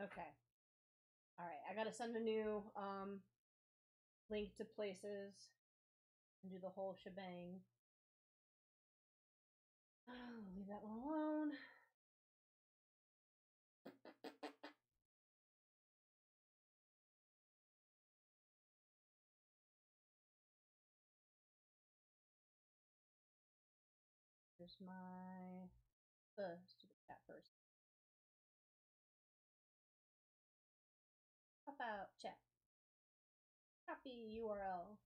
Okay. Alright, I gotta send a new link to places and do the whole shebang. Leave that one alone. Here's my stupid cat first. Pop out chat. Copy URL.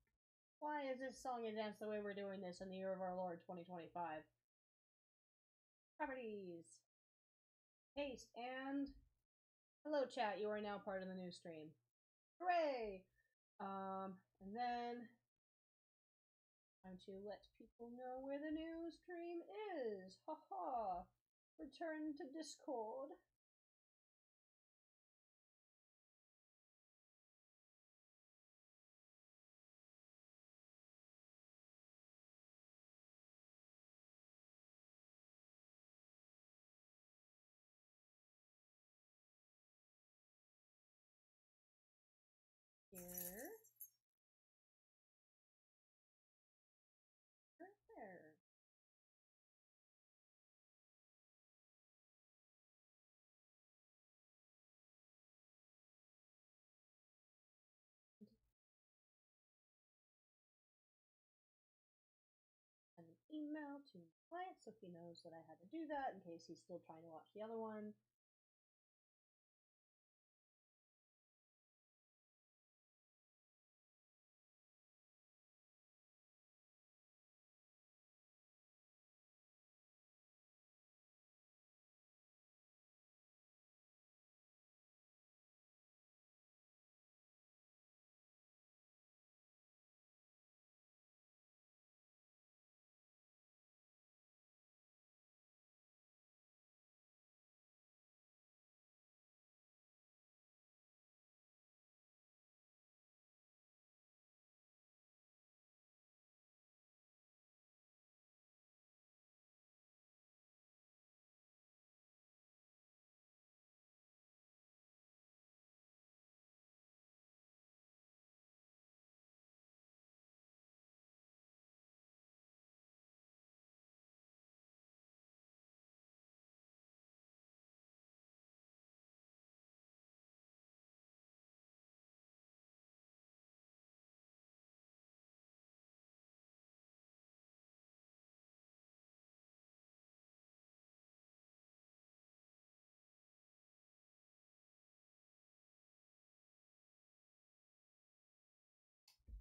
Why is this song and dance the way we're doing this in the year of our Lord 2025? Properties. Paste and hello chat, you are now part of the new stream. Hooray! And then time to let people know where the new stream is. Haha. Return to Discord. Here. There. Send an email to my client so he knows that I had to do that in case he's still trying to watch the other one.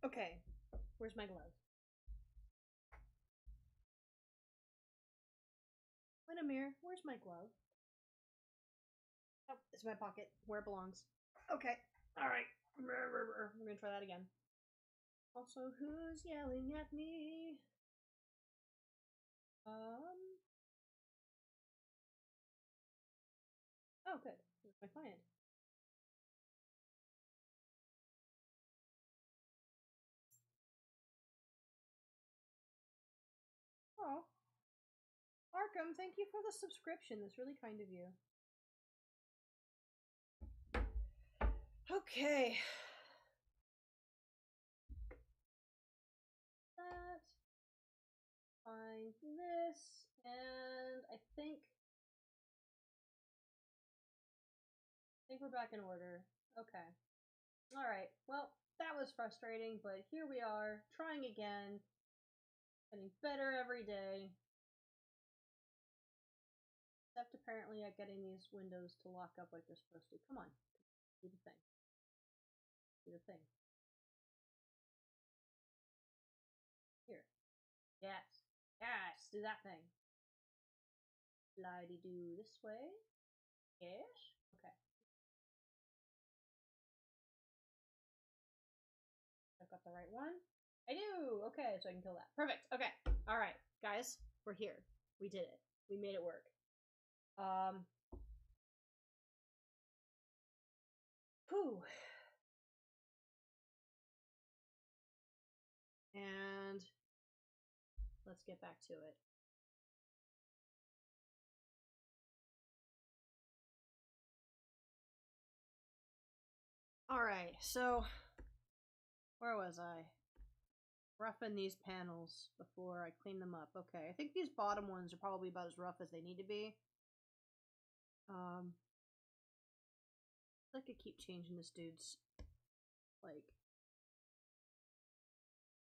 Okay, where's my glove? Wait a mirror, where's my glove? Oh, it's in my pocket, where it belongs. Okay, alright. We're gonna try that again. Also, who's yelling at me? Oh, good. Where's my client? Oh. Arkham, thank you for the subscription. That's really kind of you. Okay. That. Find this. And I think we're back in order. Okay. Alright. Well, that was frustrating, but here we are, trying again. Getting better every day. Except apparently at getting these windows to lock up like they're supposed to. Come on. Do the thing. Do the thing. Here. Yes. Yes, do that thing. Slidey-do this way. Yes. Okay. I've got the right one. I do! Okay, so I can kill that. Perfect. Okay. Alright, guys. We're here. We did it. We made it work. Whew. And let's get back to it. Alright, so where was I? Roughing these panels before I clean them up. Okay, I think these bottom ones are probably about as rough as they need to be. I could keep changing this dude's, like,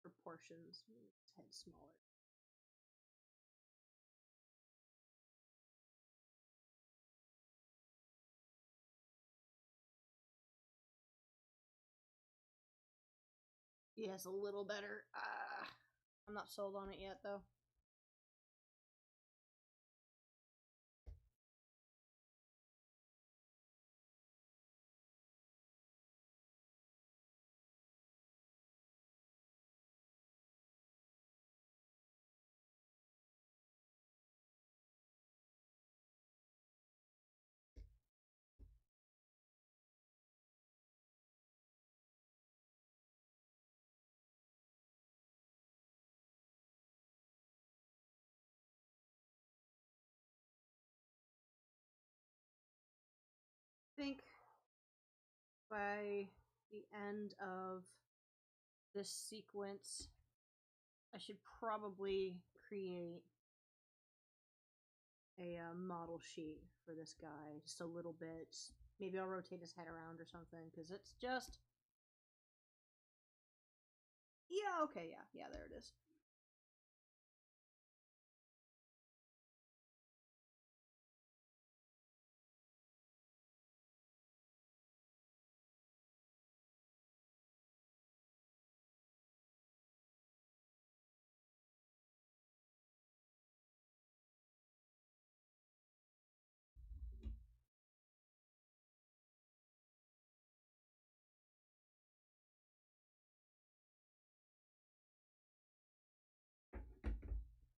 proportions. His head smaller. Yes, a little better. I'm not sold on it yet, though. I think by the end of this sequence, I should probably create a model sheet for this guy, just a little bit. Maybe I'll rotate his head around or something, because it's just... Yeah, okay, yeah, there it is.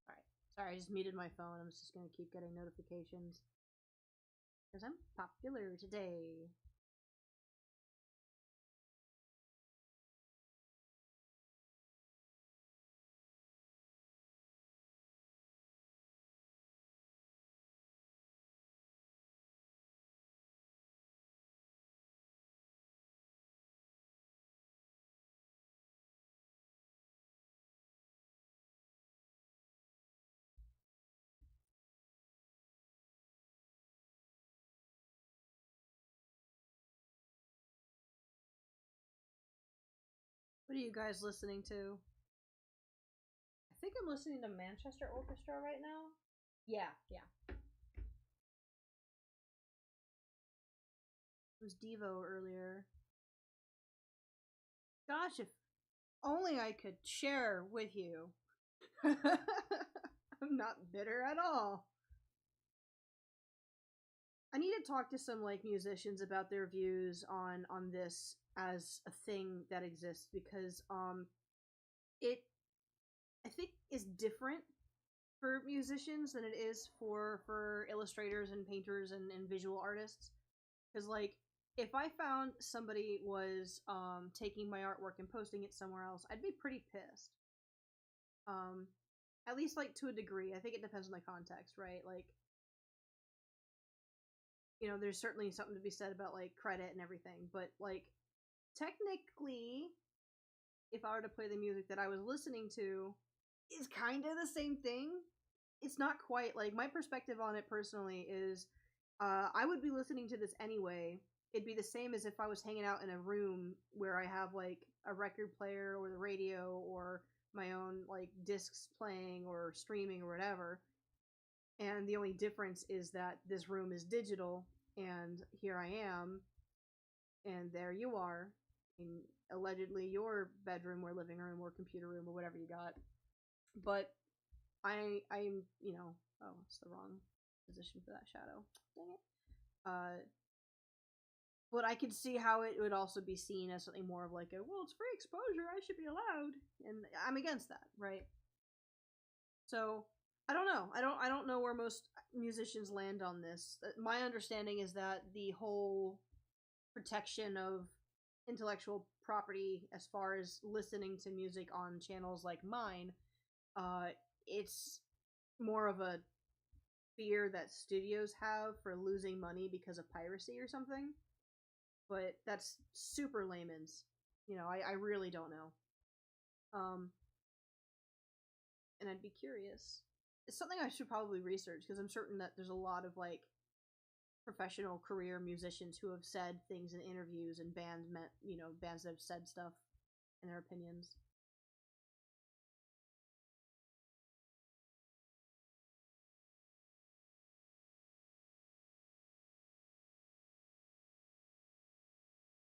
Alright, sorry, I just muted my phone. I'm just gonna keep getting notifications. Because I'm popular today. What are you guys listening to? I think I'm listening to Manchester Orchestra right now. Yeah. It was Devo earlier. Gosh, if only I could share with you. I'm not bitter at all. I need to talk to some like musicians about their views on this as a thing that exists, because it I think is different for musicians than it is for illustrators and painters and visual artists. Because like if I found somebody was taking my artwork and posting it somewhere else, I'd be pretty pissed. Um, at least like to a degree. I think it depends on the context, right? Like, you know, there's certainly something to be said about like credit and everything, but like technically, if I were to play the music that I was listening to, is kind of the same thing. It's not quite like my perspective on it personally is I would be listening to this anyway. It'd be the same as if I was hanging out in a room where I have like a record player or the radio or my own like discs playing or streaming or whatever. And the only difference is that this room is digital and here I am and there you are in allegedly your bedroom or living room or computer room or whatever you got. But I'm, you know, oh, it's the wrong position for that shadow. Dang it. But I could see how it would also be seen as something more of like a, well, it's free exposure, I should be allowed, and I'm against that, right? So I don't know. I don't know where most musicians land on this. My understanding is that the whole protection of intellectual property, as far as listening to music on channels like mine, uh, it's more of a fear that studios have for losing money because of piracy or something. but that's super layman's. I really don't know. Um, and I'd be curious. It's something I should probably research because I'm certain that there's a lot of like professional career musicians who have said things in interviews and bands that have said stuff in their opinions.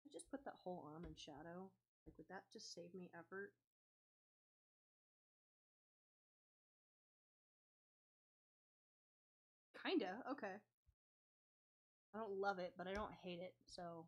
I just put that whole arm in shadow. Like, would that just save me effort? Kinda. Okay. I don't love it, but I don't hate it. So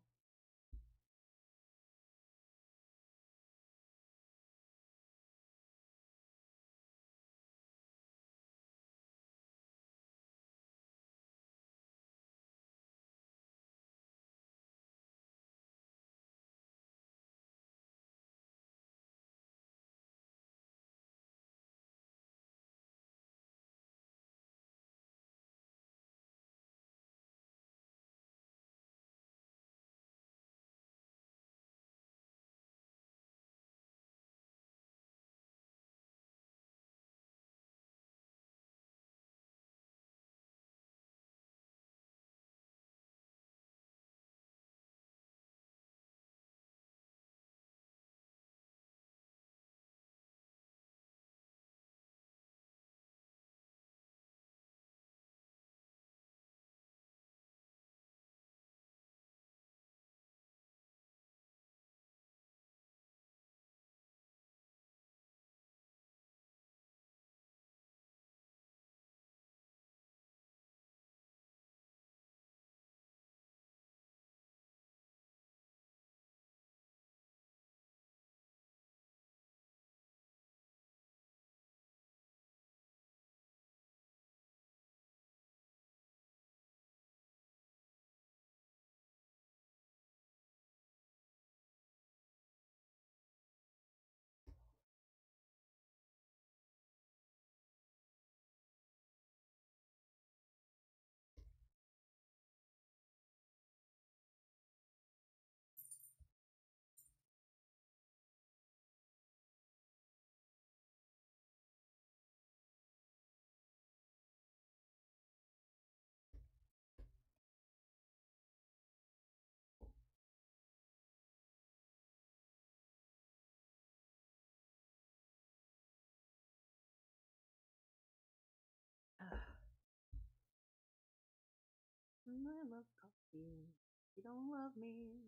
I love coffee. You don't love me.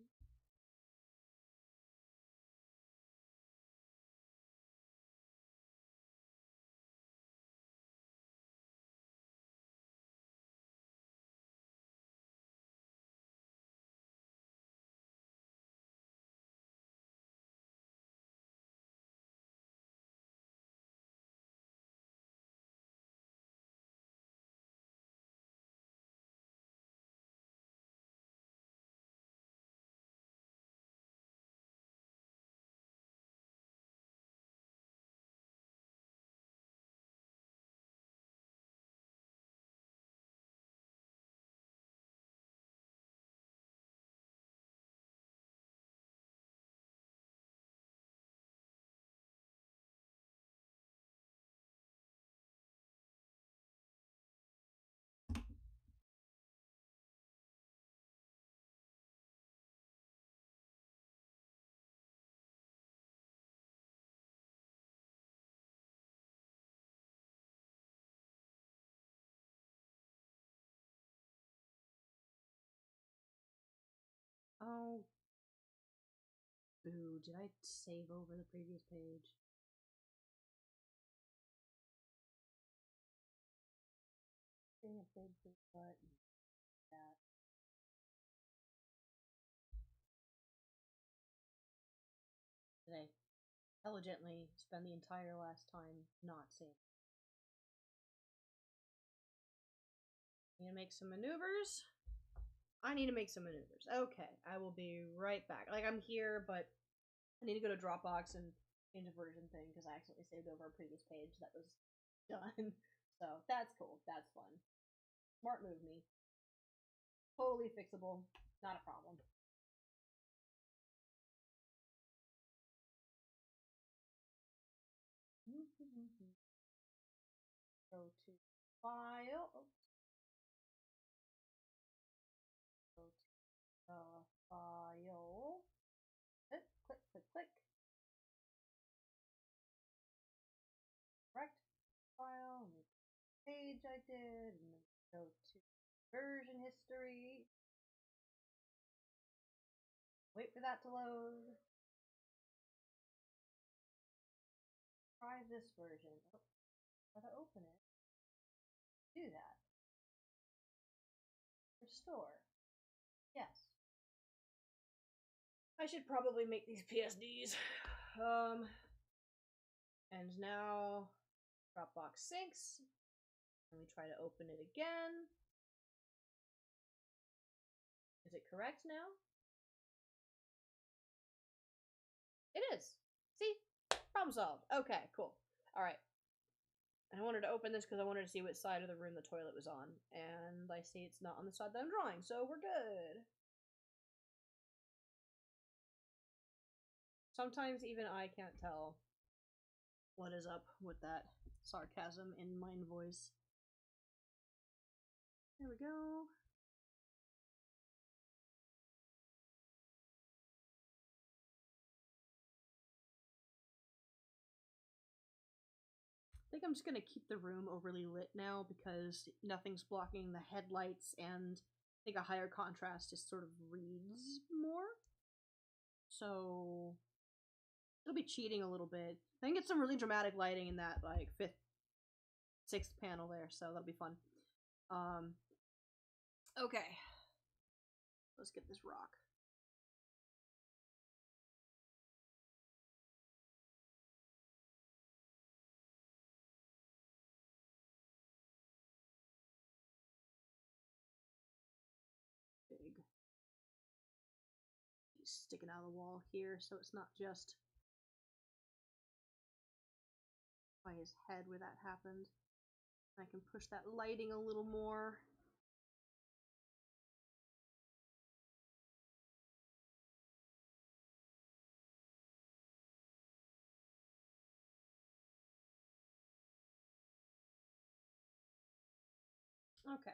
Oh, boo. Did I save over the previous page? Being a big butt. That. Did I intelligently spend the entire last time not saving? Need to make some maneuvers. I need to make some maneuvers. Okay, I will be right back. Like, I'm here, but I need to go to Dropbox and change a version thing because I accidentally saved over a previous page that was done. So that's cool. That's fun. Smart move, me. Totally fixable. Not a problem. file. Oops. Go to the file. Click, click, click, click. Correct file. Page I did. And then go to version history. Wait for that to load. Try this version. Oh, gotta open it. Do that. Restore. Yes. I should probably make these PSDs. And now Dropbox syncs. And we try to open it again. Is it correct now? It is. See? Problem solved. Okay, cool. Alright. I wanted to open this because I wanted to see what side of the room the toilet was on. And I see it's not on the side that I'm drawing, so we're good. Sometimes even I can't tell what is up with that sarcasm in my voice. There we go. I think I'm just gonna keep the room overly lit now because nothing's blocking the headlights, and I think a higher contrast just sort of reads more. So it'll be cheating a little bit. I think it's some really dramatic lighting in that like 5th, 6th panel there, so that'll be fun. Okay. Let's get this rock. Big. He's sticking out of the wall here, so it's not just by his head where that happened. I can push that lighting a little more. Okay.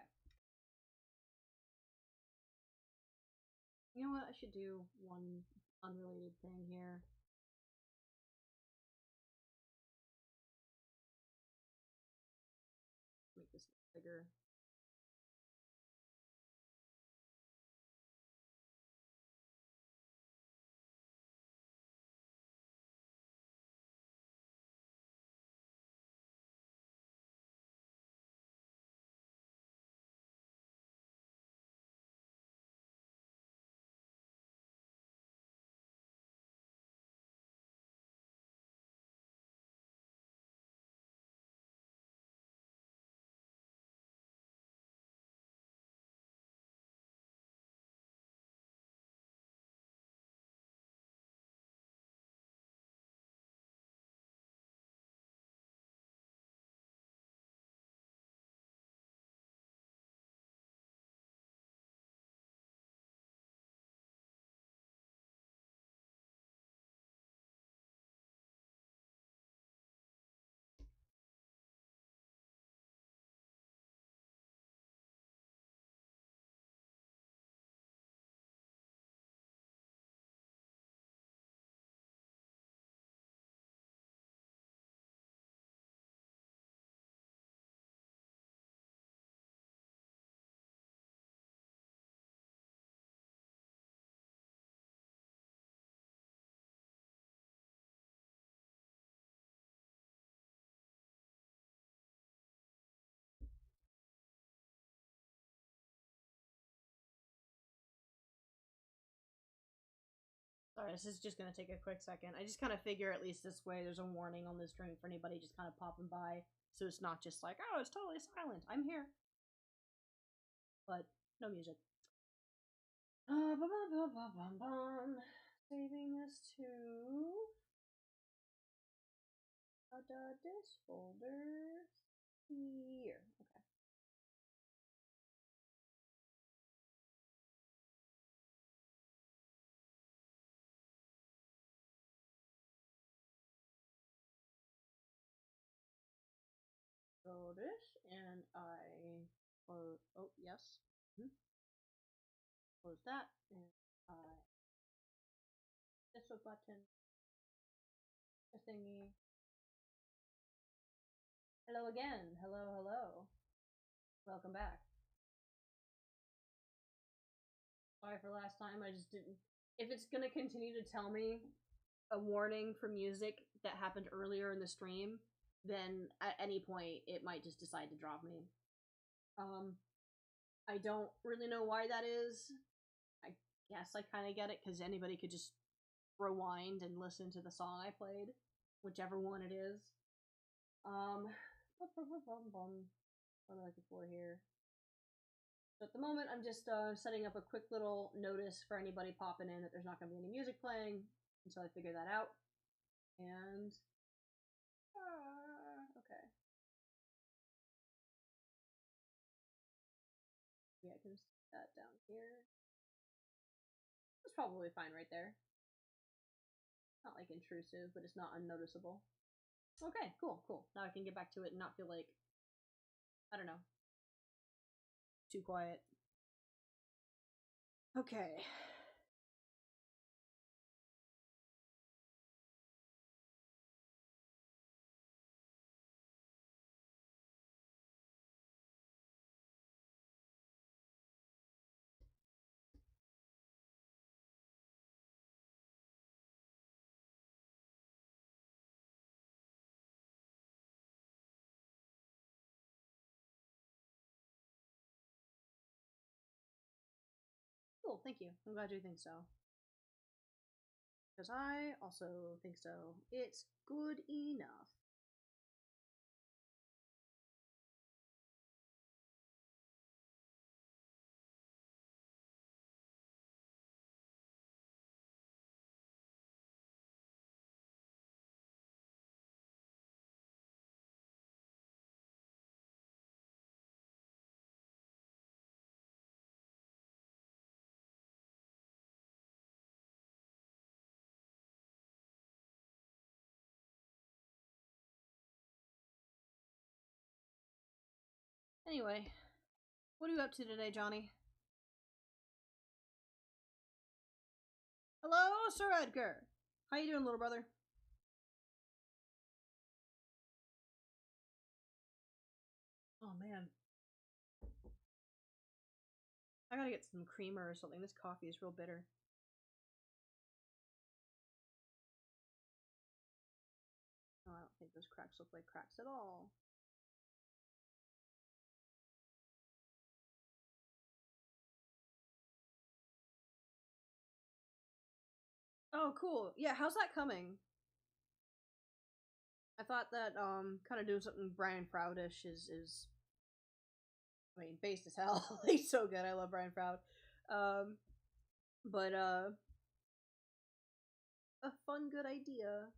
You know what? I should do one unrelated thing here. Make this bigger. Sorry, this is just gonna take a quick second. I just kind of figure at least this way there's a warning on this screen for anybody just kind of popping by, so it's not just like, oh, it's totally silent. I'm here. But no music. Saving this to this folder here. Okay. So this, and I close. Oh yes. Close that, and I this a button. A thingy. Hello again. Hello, hello. Welcome back. Sorry for last time. I just didn't. If it's gonna continue to tell me a warning for music that happened earlier in the stream, then at any point it might just decide to drop me. I don't really know why that is. I guess I kind of get it because anybody could just rewind and listen to the song I played, whichever one it is. What am I looking for here? So at the moment, I'm just setting up a quick little notice for anybody popping in that there's not going to be any music playing until I figure that out. And okay, yeah, I can set that down here. It's probably fine right there. Not like intrusive, but it's not unnoticeable. Okay, cool, cool. Now I can get back to it and not feel like, I don't know, too quiet. Okay. Cool, thank you. I'm glad you think so. Because I also think so. It's good enough. Anyway, what are you up to today, Johnny? Hello, Sir Edgar. How you doing, little brother? Oh man, I gotta get some creamer or something. This coffee is real bitter. Oh, I don't think those cracks look like cracks at all. Oh, cool. Yeah, how's that coming? I thought that kind of doing something Brian Froudish is I mean, based as hell. He's so good. I love Brian Froud. Um, but a fun, good idea.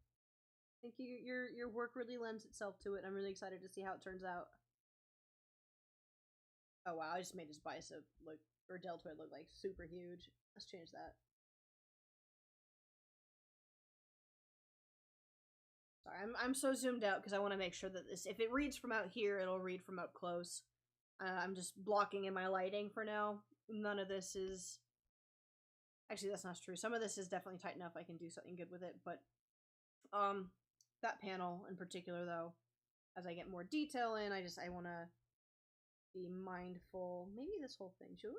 I think your work really lends itself to it. I'm really excited to see how it turns out. Oh wow, I just made his bicep look or deltoid look like super huge. Let's change that. Sorry, I'm so zoomed out because I want to make sure that this, if it reads from out here, it'll read from up close. I'm just blocking in my lighting for now. None of this is. Actually, that's not true. Some of this is definitely tight enough I can do something good with it, but that panel in particular, though, as I get more detail in, I want to be mindful. Maybe this whole thing should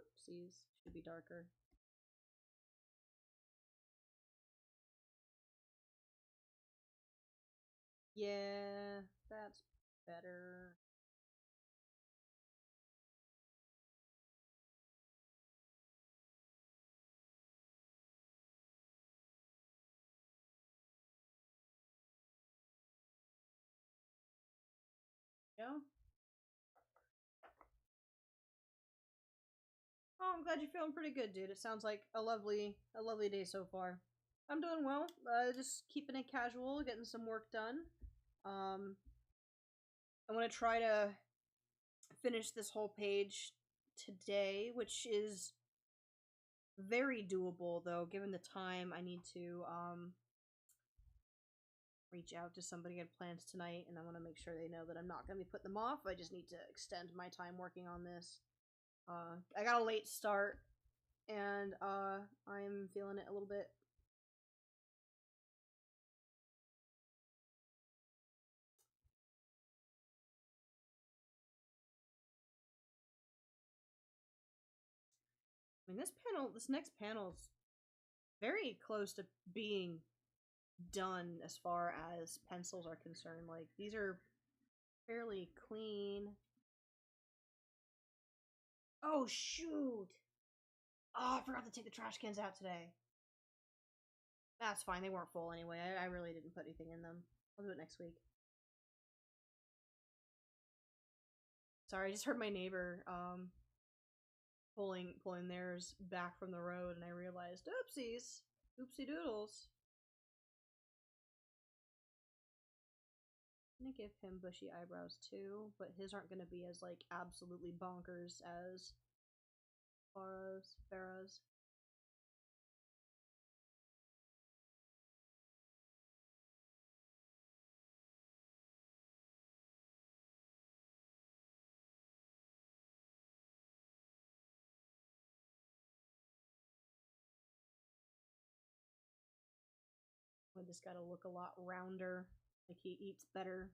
be darker. Yeah, that's better. Yeah. Oh, I'm glad you're feeling pretty good, dude. It sounds like a lovely day so far. I'm doing well. Just keeping it casual, getting some work done. Um, I want to try to finish this whole page today, which is very doable, though, given the time I need to reach out to somebody who had plans tonight, and I want to make sure they know that I'm not going to be putting them off. I just need to extend my time working on this. I got a late start, and I'm feeling it a little bit. I mean, this next panel's very close to being done as far as pencils are concerned. Like, these are fairly clean. Oh, shoot! Oh, I forgot to take the trash cans out today. That's fine, they weren't full anyway. I really didn't put anything in them. I'll do it next week. Sorry, I just heard my neighbor pulling theirs back from the road, and I realized, oopsies, oopsie doodles. I'm gonna give him bushy eyebrows too, but his aren't gonna be as like absolutely bonkers as Farah's. I just gotta look a lot rounder. Like he eats better.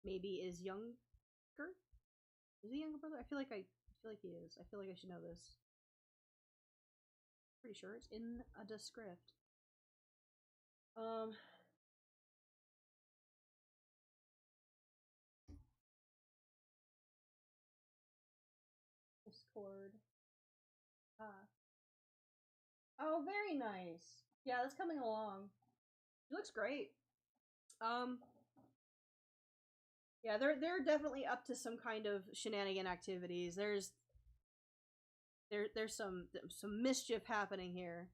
Maybe is younger. Is he a younger brother? I feel like he is. I feel like I should know this. Pretty sure it's in a descript. Discord. Ah. Oh, very nice. Yeah, that's coming along. He looks great. Yeah, they're definitely up to some kind of shenanigan activities. There's some mischief happening here.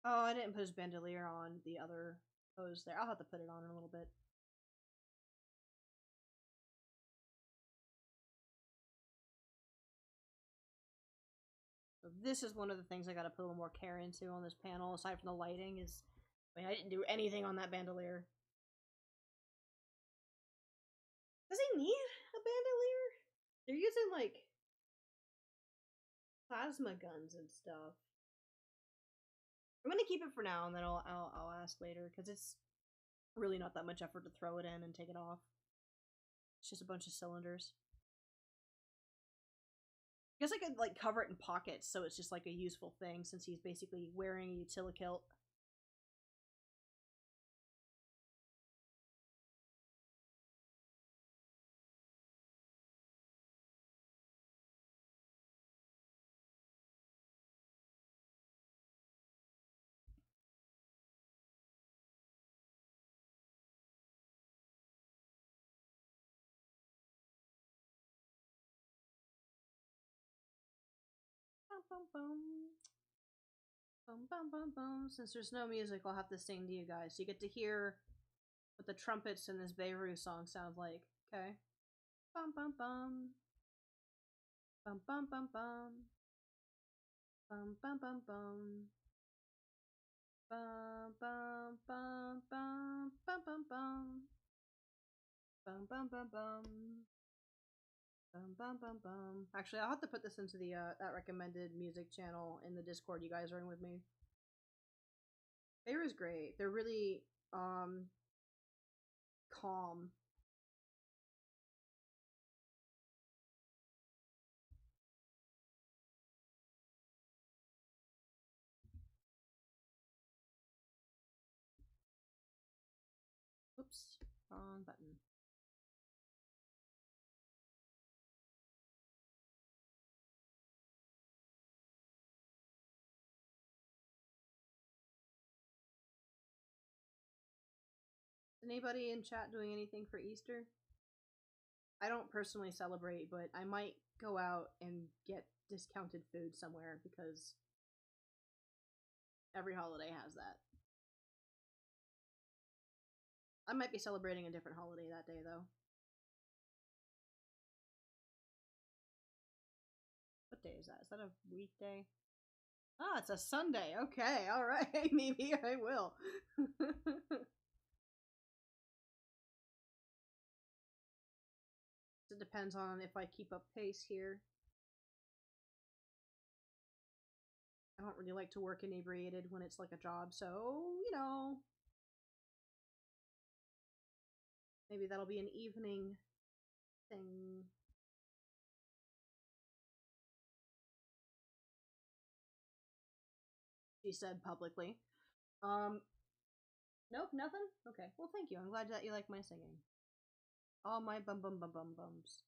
Oh, I didn't put his bandolier on the other pose there. I'll have to put it on in a little bit. So this is one of the things I gotta put a little more care into on this panel, aside from the lighting, is I mean I didn't do anything on that bandolier. Does he need a bandolier? They're using like plasma guns and stuff. I'm gonna keep it for now, and then I'll ask later because it's really not that much effort to throw it in and take it off. It's just a bunch of cylinders. I guess I could like cover it in pockets, so it's just like a useful thing since he's basically wearing a utilikilt. Bum, bum, bum. Bum, bum, bum, bum. Since there's no music, I'll have to sing to you guys. So you get to hear what the trumpets in this Beirut song sound like. Okay? Bum, bum, bum. Bum, bum, bum, bum. Bum, bum, bum, bum. Bum, bum, bum, bum. Bum, bum, bum. Bum, bum, bum, bum. Bum, bum, bum, bum. Actually, I'll have to put this into the that recommended music channel in the Discord you guys are in with me. Beirut's great. They're really calm. Oops, wrong button. Anybody in chat doing anything for Easter? I don't personally celebrate, but I might go out and get discounted food somewhere because every holiday has that. I might be celebrating a different holiday that day, though. What day is that? Is that a weekday? Ah, it's a Sunday. Okay, alright. Maybe I will. It depends on if I keep up pace here. I don't really like to work inebriated when it's like a job, so, you know. Maybe that'll be an evening thing. She said publicly. Nope, nothing? Okay, well, thank you. I'm glad that you like my singing. All my bum bum bum bum bums.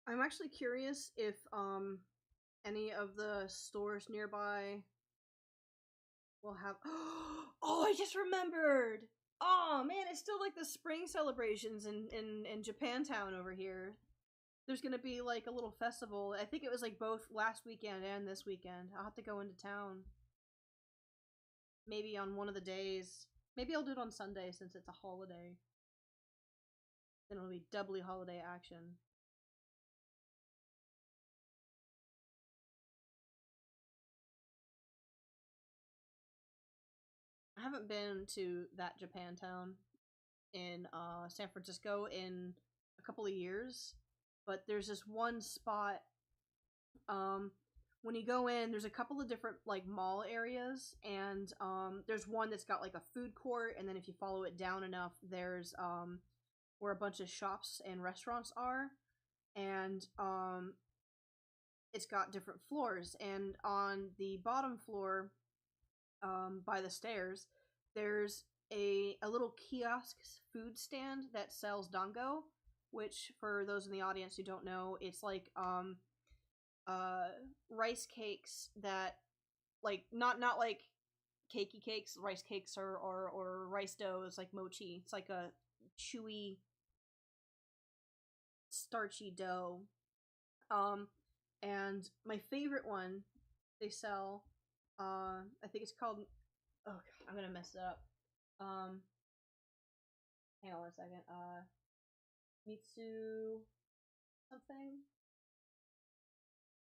I'm actually curious if, any of the stores nearby will have. Oh, I just remembered! Oh man, it's still like the spring celebrations in Japantown over here. There's gonna be like a little festival. I think it was like both last weekend and this weekend. I'll have to go into town. Maybe on one of the days. Maybe I'll do it on Sunday since it's a holiday. Then it'll be doubly holiday action. I haven't been to that Japantown in San Francisco in a couple of years, but there's this one spot. Um, when you go in, there's a couple of different like mall areas, and there's one that's got like a food court, and then if you follow it down enough, there's where a bunch of shops and restaurants are, and it's got different floors, and on the bottom floor, by the stairs, there's a little kiosk food stand that sells dango, which for those in the audience who don't know, it's like uh rice cakes that like not like cakey cakes. Rice cakes or rice dough is like mochi. It's like a chewy, starchy dough. Um, and my favorite one they sell, I think it's called. Oh, God, I'm gonna mess it up. Um, hang on one second. Mitsu something.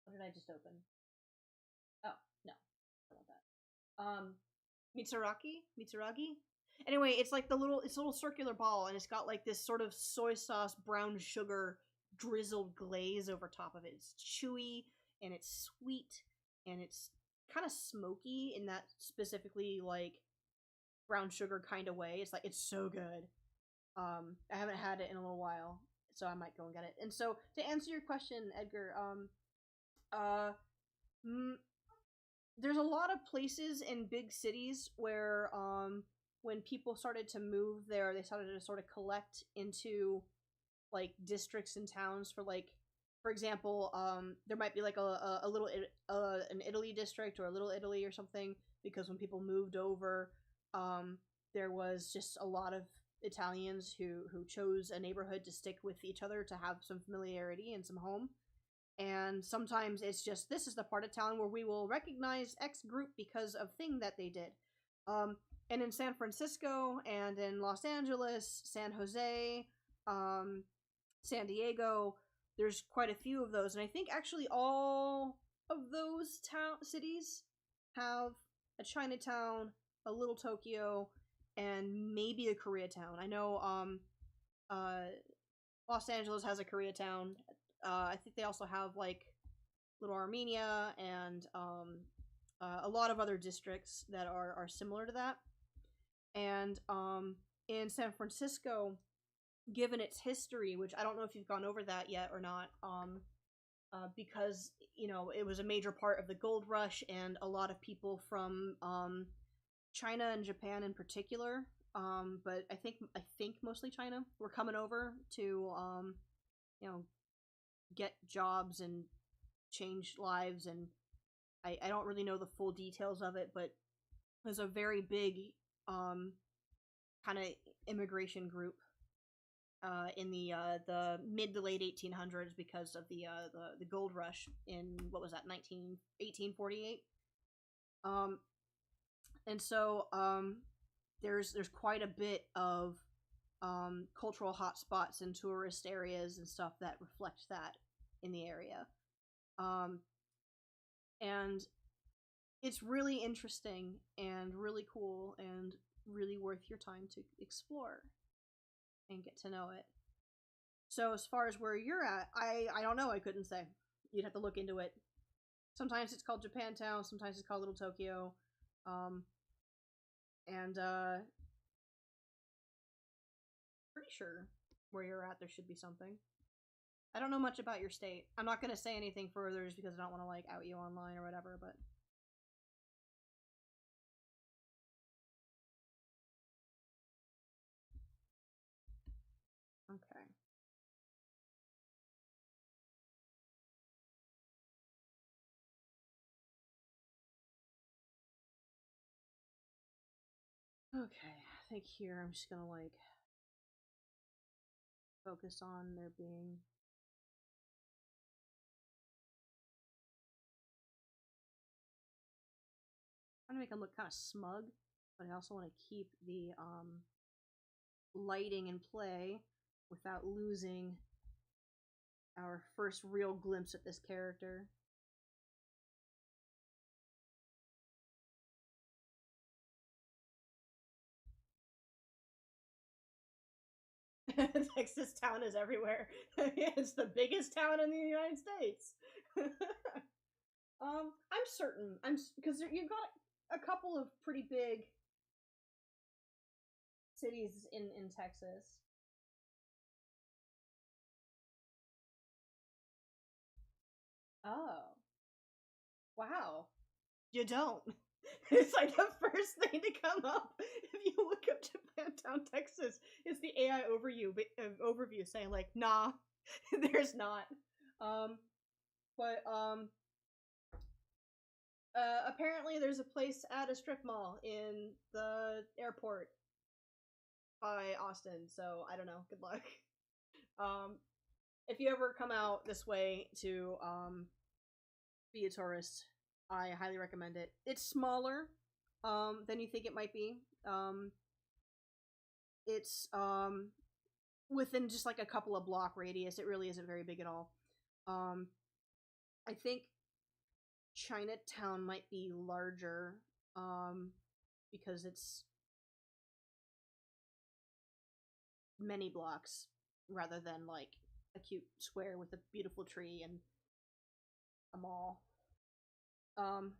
What did I just open? Oh no, I want that. Mitsuragi. Anyway, it's like it's a little circular ball, and it's got like this sort of soy sauce, brown sugar drizzled glaze over top of it. It's chewy and it's sweet and it's kind of smoky in that specifically like brown sugar kind of way. It's like it's so good. I haven't had it in a little while, so I might go and get it. And so to answer your question, Edgar, uh, mm, there's a lot of places in big cities where when people started to move there, they started to sort of collect into like districts and towns for like, for example, there might be like a little an Italy district or a little Italy or something, because when people moved over, there was just a lot of Italians who chose a neighborhood to stick with each other to have some familiarity and some home. And sometimes it's just, this is the part of town where we will recognize X group because of thing that they did. Um, and in San Francisco and in Los Angeles, San Jose, um, San Diego, there's quite a few of those. And I think actually all of those cities have a Chinatown, a little Tokyo, and maybe a Koreatown. I know uh, Los Angeles has a Koreatown. I think they also have like Little Armenia and a lot of other districts that are similar to that. And in San Francisco, given its history, which I don't know if you've gone over that yet or not, because you know it was a major part of the gold rush, and a lot of people from China and Japan in particular, but I think mostly China, were coming over to you know get jobs and change lives, and I don't really know the full details of it, but was a very big kind of immigration group in the mid to late 1800s because of the gold rush in what was that 1848. Um, and so there's quite a bit of cultural hotspots and tourist areas and stuff that reflect that in the area. Um, and it's really interesting and really cool and really worth your time to explore and get to know it. So as far as where you're at, I don't know. I couldn't say. You'd have to look into it. Sometimes it's called Japantown. Sometimes it's called Little Tokyo. Um, and pretty sure where you're at, there should be something. I don't know much about your state. I'm not gonna say anything further just because I don't want to like out you online or whatever. But okay. Okay, I think here I'm just gonna like focus on there being. I'm gonna make them look kind of smug, but I also want to keep the lighting in play without losing our first real glimpse at this character. Texas town is everywhere. It's the biggest town in the United States. I'm certain. I'm because you've got a couple of pretty big cities in Texas. Oh, wow. You don't. It's like the first thing to come up if you look up Japantown, Texas. Is the AI overview saying like, nah, there's not. Um, but apparently there's a place at a strip mall in the airport by Austin. So I don't know. Good luck. Um, if you ever come out this way to be a tourist, I highly recommend it. It's smaller than you think it might be. It's within just like a couple of block radius. It really isn't very big at all. Um, I think Chinatown might be larger because it's many blocks rather than like a cute square with a beautiful tree and a mall. Um,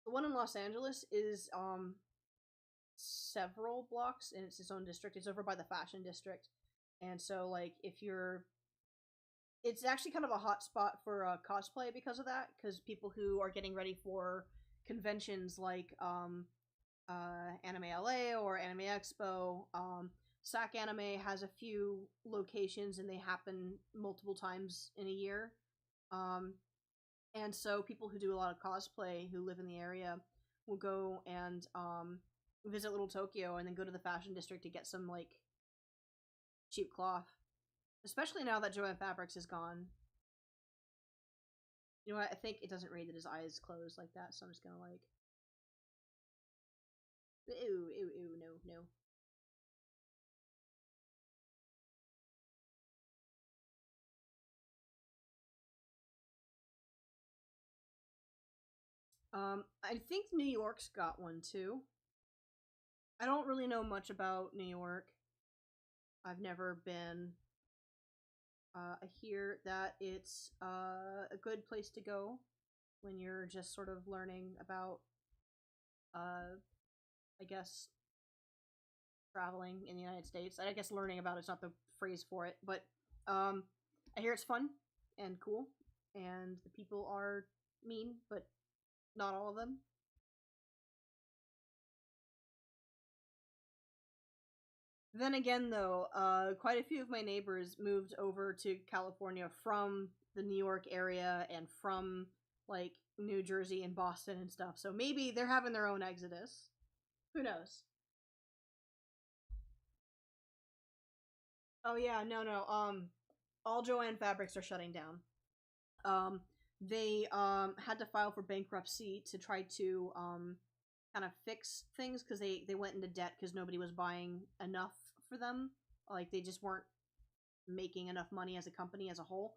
the one in Los Angeles is several blocks and it's its own district. It's over by the fashion district. And so like if you're it's actually kind of a hot spot for cosplay because of that because people who are getting ready for conventions like Anime LA or Anime Expo, SAC Anime has a few locations and they happen multiple times in a year. Um, and so people who do a lot of cosplay who live in the area will go and visit Little Tokyo and then go to the fashion district to get some like cheap cloth. Especially now that Joanne Fabrics is gone. You know what? I think it doesn't read that his eyes closed like that, so I'm just gonna like. Ew, ew, ew, no, no. I think New York's got one too. I don't really know much about New York. I've never been. I hear that it's a good place to go when you're just sort of learning about, I guess, traveling in the United States. I guess learning about it's not the phrase for it, but I hear it's fun and cool, and the people are mean, but not all of them. Then again, though, quite a few of my neighbors moved over to California from the New York area and from like New Jersey and Boston and stuff. So maybe they're having their own exodus. Who knows? Oh yeah, no. All Joanne fabrics are shutting down. They had to file for bankruptcy to try to kind of fix things because they went into debt because nobody was buying enough for them. Like they just weren't making enough money as a company as a whole,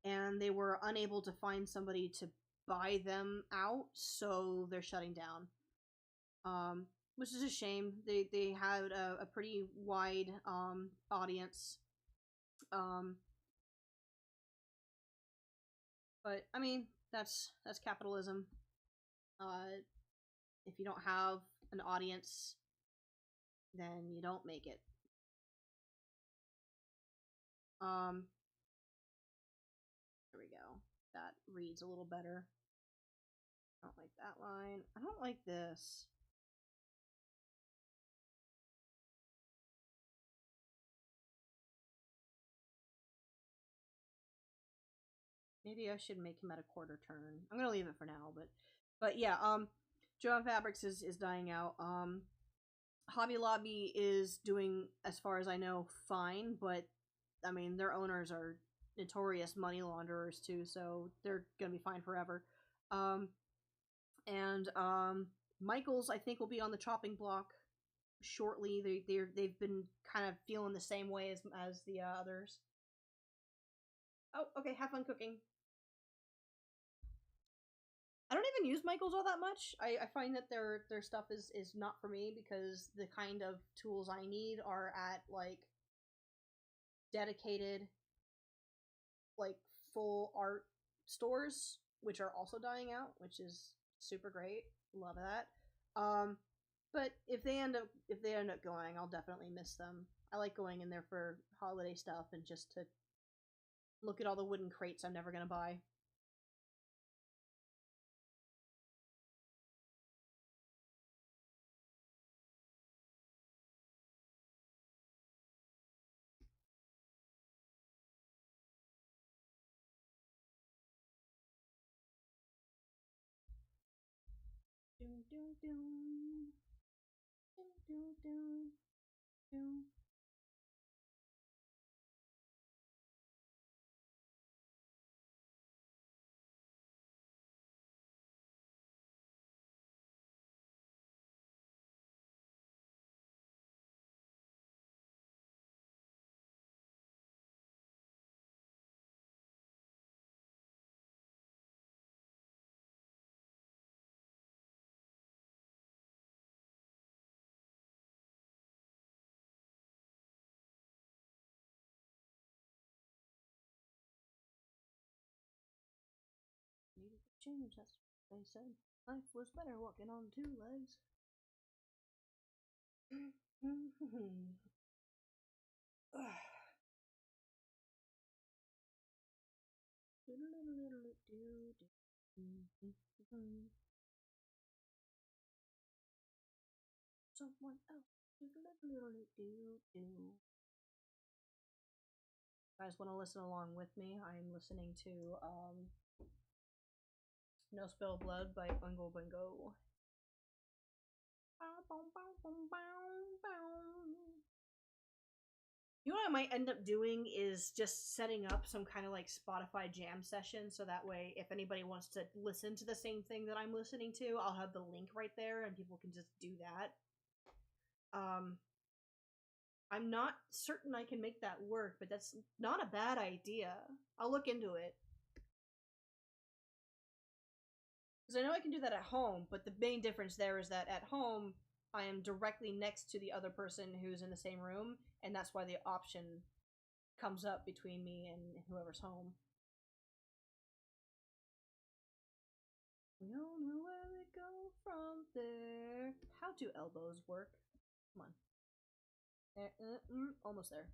and they were unable to find somebody to buy them out, so they're shutting down. Which is a shame. They had a pretty wide audience. Um, but I mean that's capitalism. If you don't have an audience, then you don't make it. Um, there we go. That reads a little better. I don't like that line. I don't like this. Maybe I should make him at a quarter turn. I'm gonna leave it for now, but yeah, Joanne Fabrics is dying out. Hobby Lobby is doing, as far as I know, fine, but I mean their owners are notorious money launderers too, so they're gonna be fine forever. Um, and Michaels I think will be on the chopping block shortly. They've been kind of feeling the same way as the others. Oh, okay. Have fun cooking. I don't even use Michaels all that much. I find that their stuff is not for me because the kind of tools I need are at like dedicated like full art stores, which are also dying out, which is super great. Love that. But if they end up going, I'll definitely miss them. I like going in there for holiday stuff and just to look at all the wooden crates I'm never gonna buy. Doom doom doom doom doom doom doom. Needed to change, that's what they said. Life was better walking on two legs. Someone else. You guys want to listen along with me? I'm listening to No Spill Blood by Bungo Bungo. You know what I might end up doing is just setting up some kind of like Spotify jam session so that way if anybody wants to listen to the same thing that I'm listening to, I'll have the link right there and people can just do that. I'm not certain I can make that work, but that's not a bad idea. I'll look into it. Because I know I can do that at home, but the main difference there is that at home, I am directly next to the other person who's in the same room, and that's why the option comes up between me and whoever's home. We don't know where we go from there. How do elbows work? Come on. Almost there.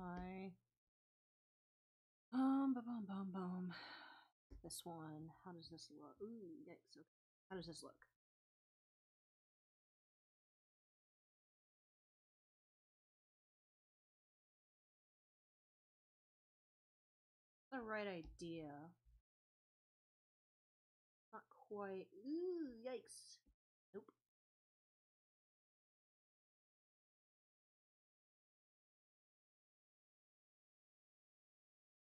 try boom. This one. How does this look? Ooh, yikes. Okay. How does this look? The right idea. Not quite. Ooh, yikes. Nope.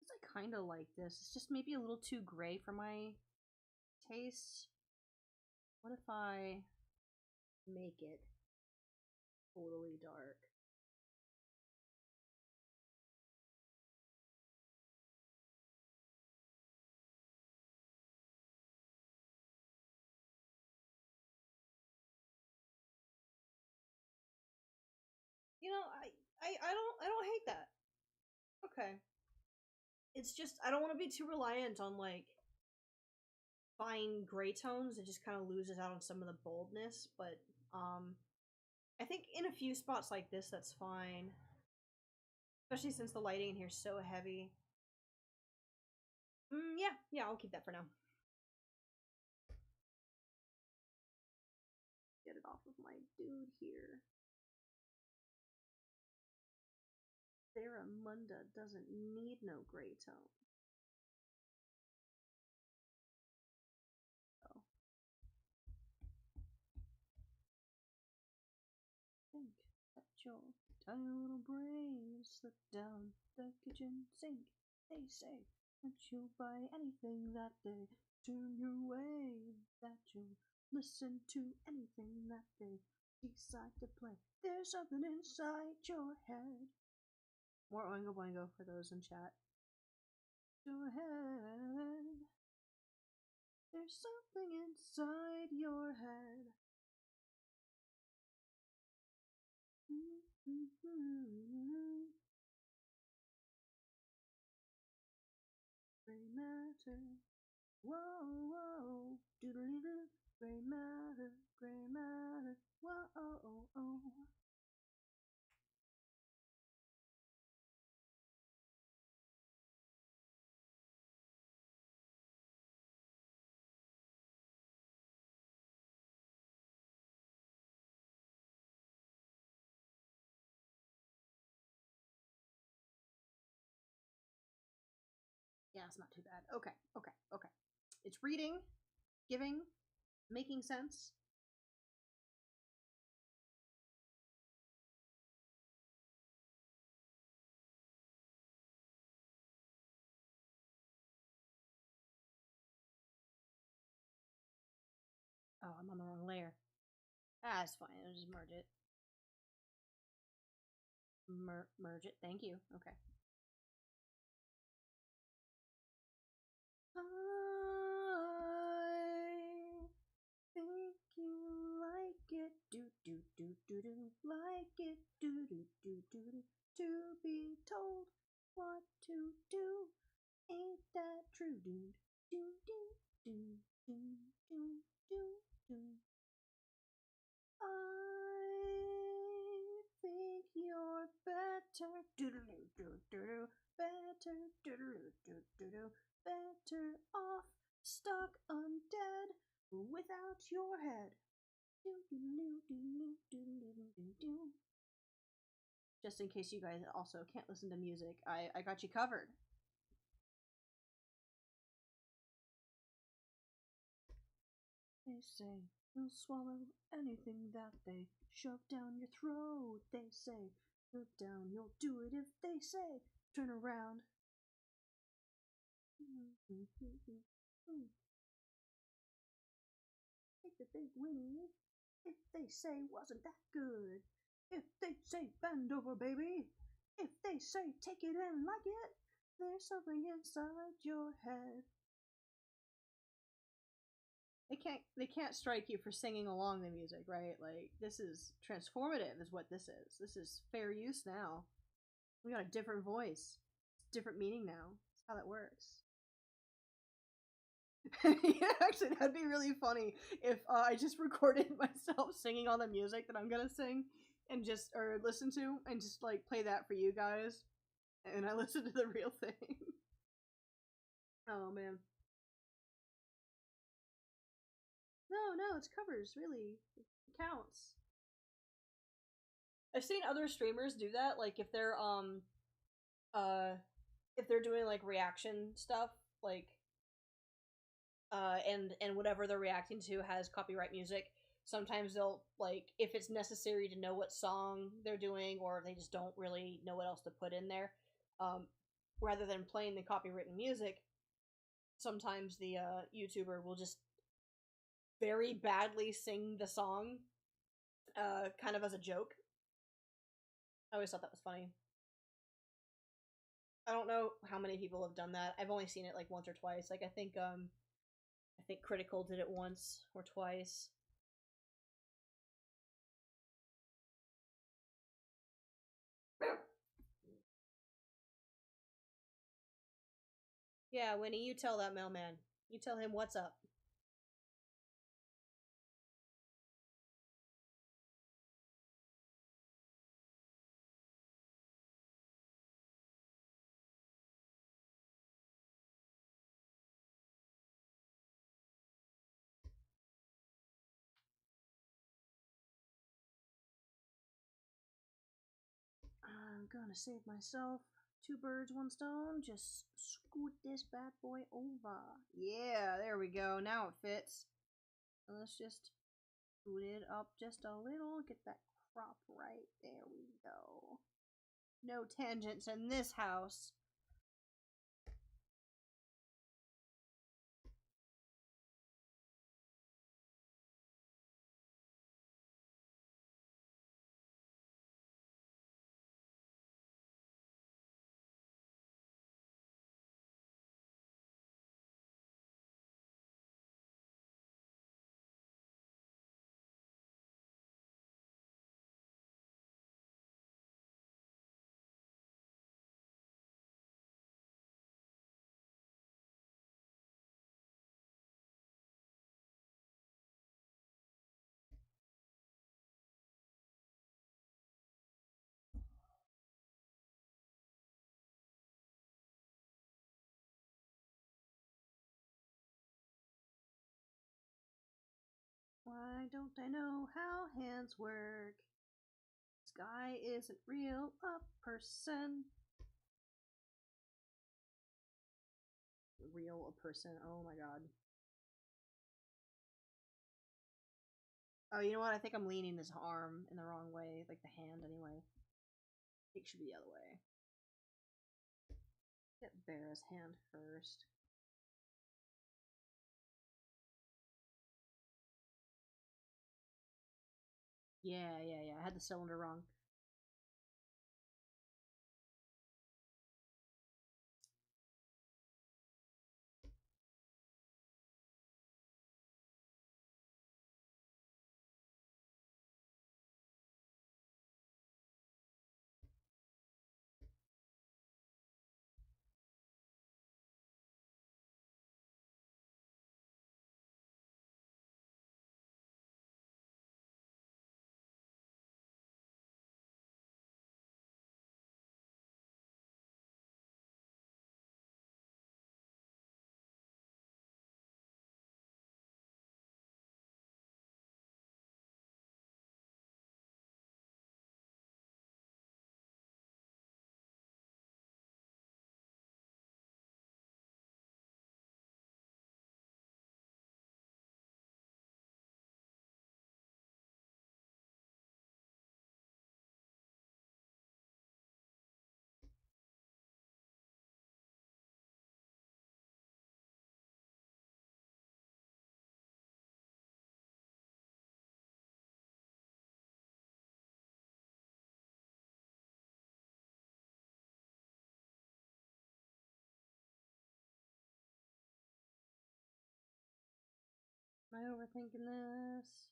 I kind of like this. It's just maybe a little too gray for my taste. What if I make it totally dark? You know, I don't hate that. Okay. It's just I don't want to be too reliant on like fine gray tones. It just kind of loses out on some of the boldness, but um I think in a few spots like this that's fine. Especially since the lighting in here is so heavy. Yeah, I'll keep that for now. Get it off of my dude here. Theramunda doesn't need no gray tone. Oh. Think that your tiny little brain slipped down the kitchen sink. They say that you'll buy anything that they turn your way, that you'll listen to anything that they decide to play. There's something inside your head. More Oingo Boingo for those in chat. Your head. There's something inside your head. Gray matter. Whoa, whoa. Doodle-doo. Gray matter. Gray matter. Whoa, oh, oh, oh. Yeah, it's not too bad. Okay. It's reading, giving, making sense. Oh, I'm on the wrong layer. Ah, it's fine. I'll just merge it. Merge it. Thank you. Okay. I think you like it. Do do do do do. Like it. Do do do do do. To be told what to do. Ain't that true, dude? Do do do do do do do. I think you're better. Doodaloo doo doo doo. Better. Doodaloo doo doo doo. Better off stuck undead without your head. Doodaloo doodaloo doodaloo doo doo. Just in case you guys also can't listen to music, I got you covered. They say you'll swallow anything that they shove down your throat. They say look down, you'll do it if they say turn around. Take the big winnie if they say wasn't that good. If they say bend over, baby. If they say take it in like it, there's something inside your head. They can't strike you for singing along the music, right? Like this is transformative is what this is. This is fair use now. We got a different voice. It's different meaning now. That's how that works. Yeah, actually that'd be really funny if I just recorded myself singing all the music that I'm gonna sing and just or listen to and just like play that for you guys. and I listened to the real thing. Oh man. No, it's covers, really. It counts. I've seen other streamers do that, like uh if they're doing like reaction stuff, like and whatever they're reacting to has copyright music. Sometimes they'll, like, if it's necessary to know what song they're doing, or if they just don't really know what else to put in there, um, rather than playing the copywritten music, sometimes the YouTuber will just very badly sing the song, kind of as a joke. I always thought that was funny. I don't know how many people have done that. I've only seen it like once or twice. Like I think Critical did it once or twice. Yeah, Winnie, you tell that mailman. You tell him what's up. I'm gonna save myself. Two birds, one stone. Just scoot this bad boy over. Yeah, there we go. Now it fits. So let's just scoot it up just a little. Get that crop right. There we go. No tangents in this house. Why don't I know how hands work? This guy isn't real a person. Real a person. Oh my god. Oh, you know what? I think I'm leaning this arm in the wrong way. Like the hand, anyway. I think it should be the other way. Get Bara's hand first. Yeah. I had the cylinder wrong. Am I overthinking this?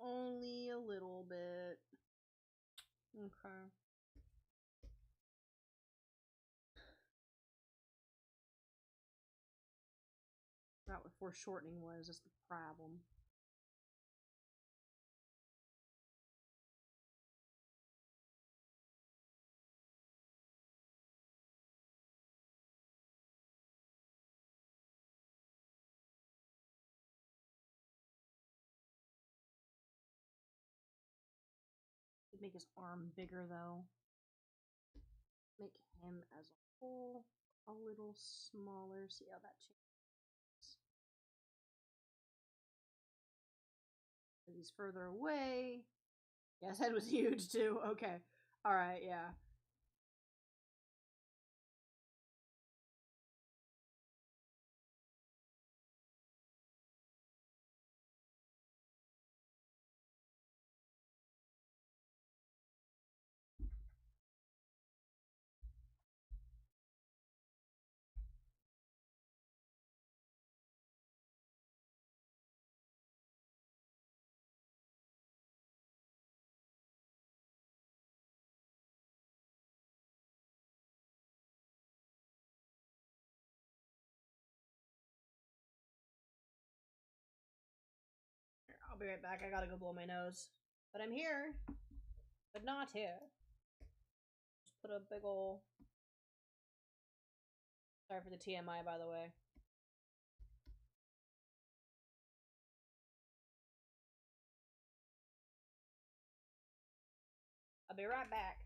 Only a little bit. Okay. Forgot what foreshortening was. That's the problem. Could make his arm bigger though. Make him as a whole a little smaller. See how that changes. He's further away. Yeah, his head was huge too. Okay. Alright, yeah. I'll be right back. I gotta go blow my nose. But I'm here. But not here. Just put a big ol'... Sorry for the TMI, by the way. I'll be right back.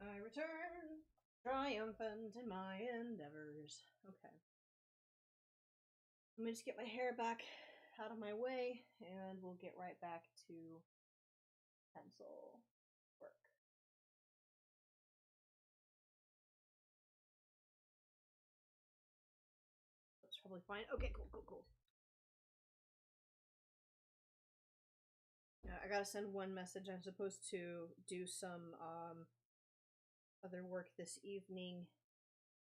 I return, triumphant in my endeavors. Okay. Let me just get my hair back out of my way, and we'll get right back to pencil work. That's probably fine. Okay, cool. Yeah, I gotta send one message. I'm supposed to do some other work this evening,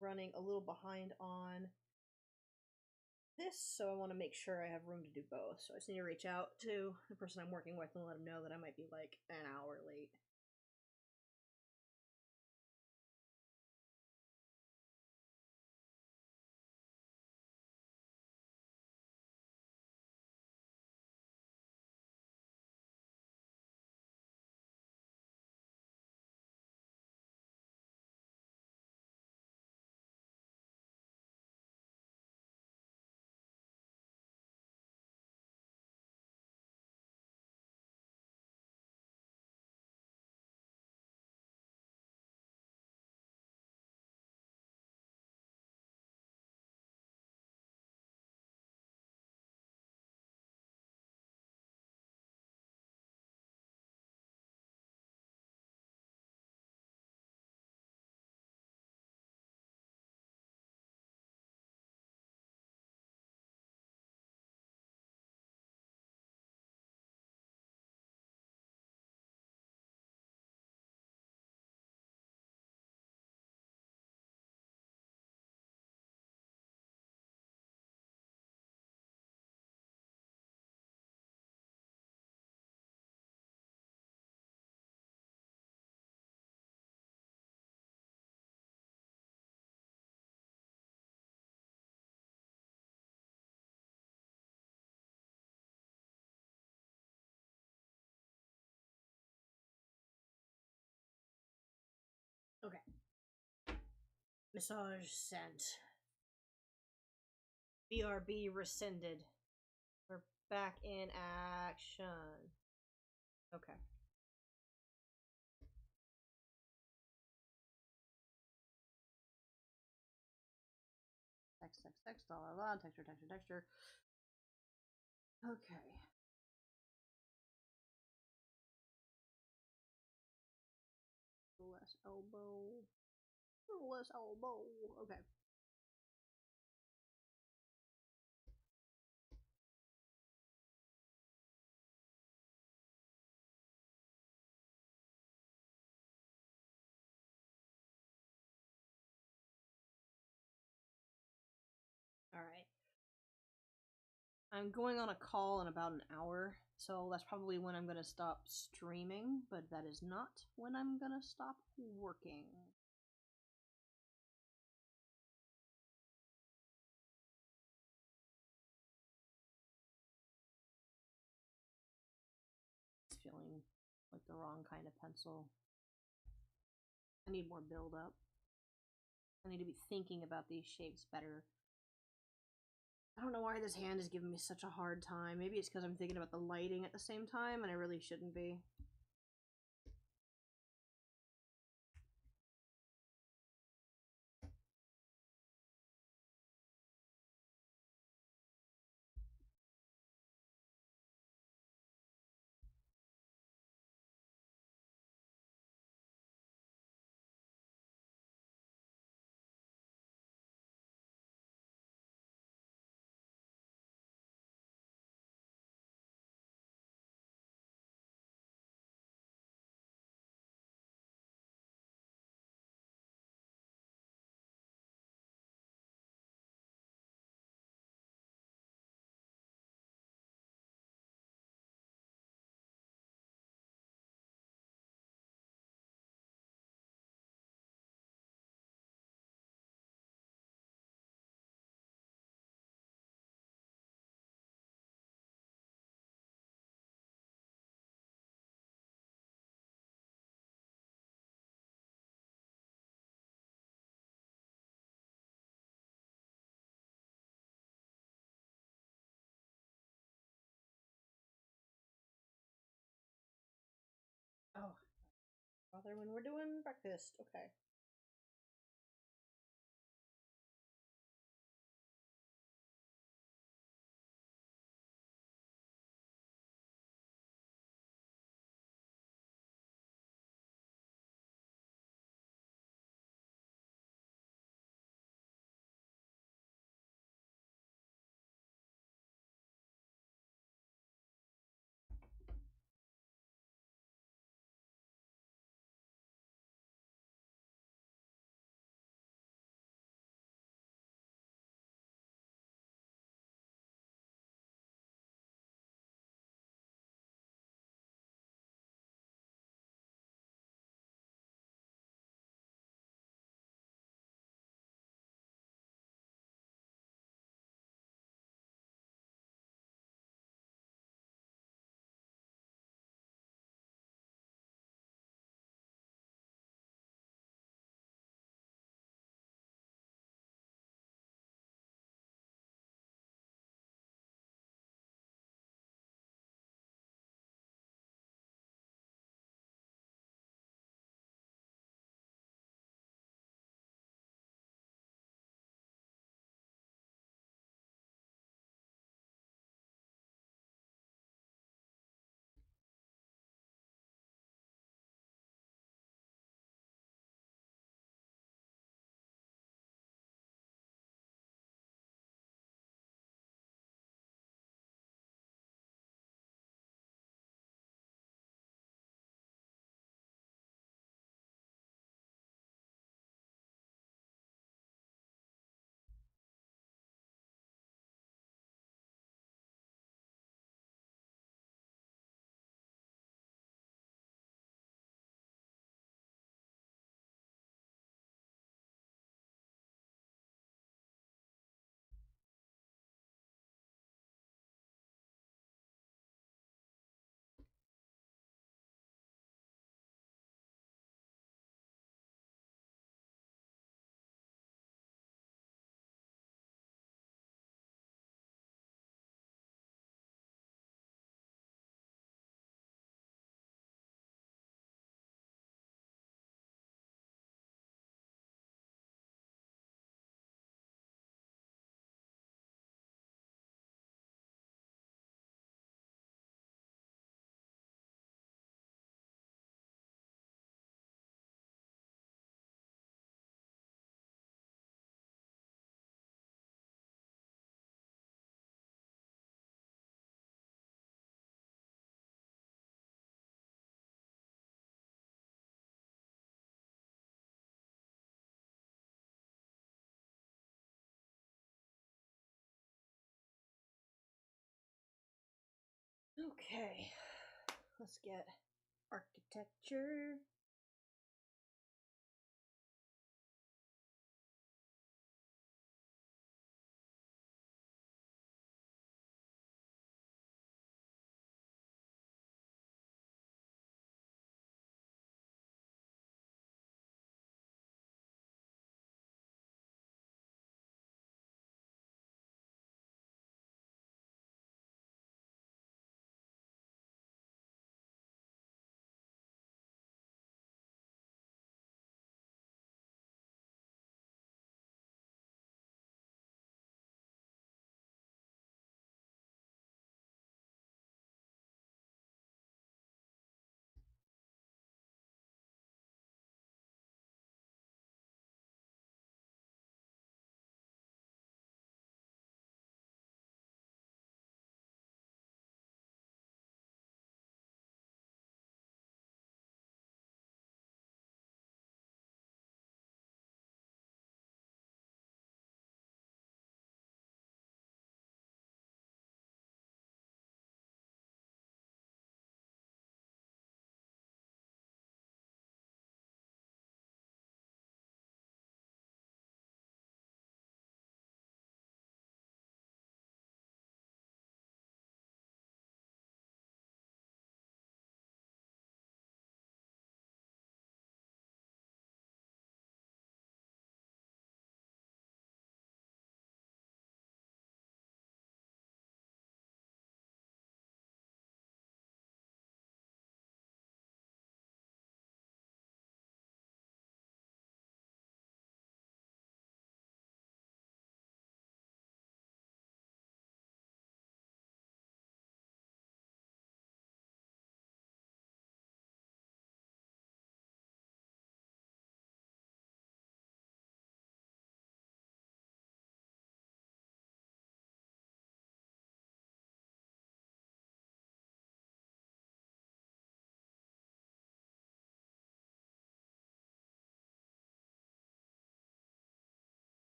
running a little behind on this, so I want to make sure I have room to do both. So I just need to reach out to the person I'm working with and let them know that I might be like an hour late. Okay. Massage sent. BRB rescinded. We're back in action. Okay. Text, blah, blah, blah. Texture. Okay. Less elbow. Less elbow. Okay. Alright. I'm going on a call in about an hour, so that's probably when I'm gonna stop streaming, but that is not when I'm gonna stop working. It's feeling like the wrong kind of pencil. I need more build up. I need to be thinking about these shapes better. I don't know why this hand is giving me such a hard time. Maybe it's because I'm thinking about the lighting at the same time, and I really shouldn't be. Father, when we're doing breakfast. Okay. Okay. Let's get architecture.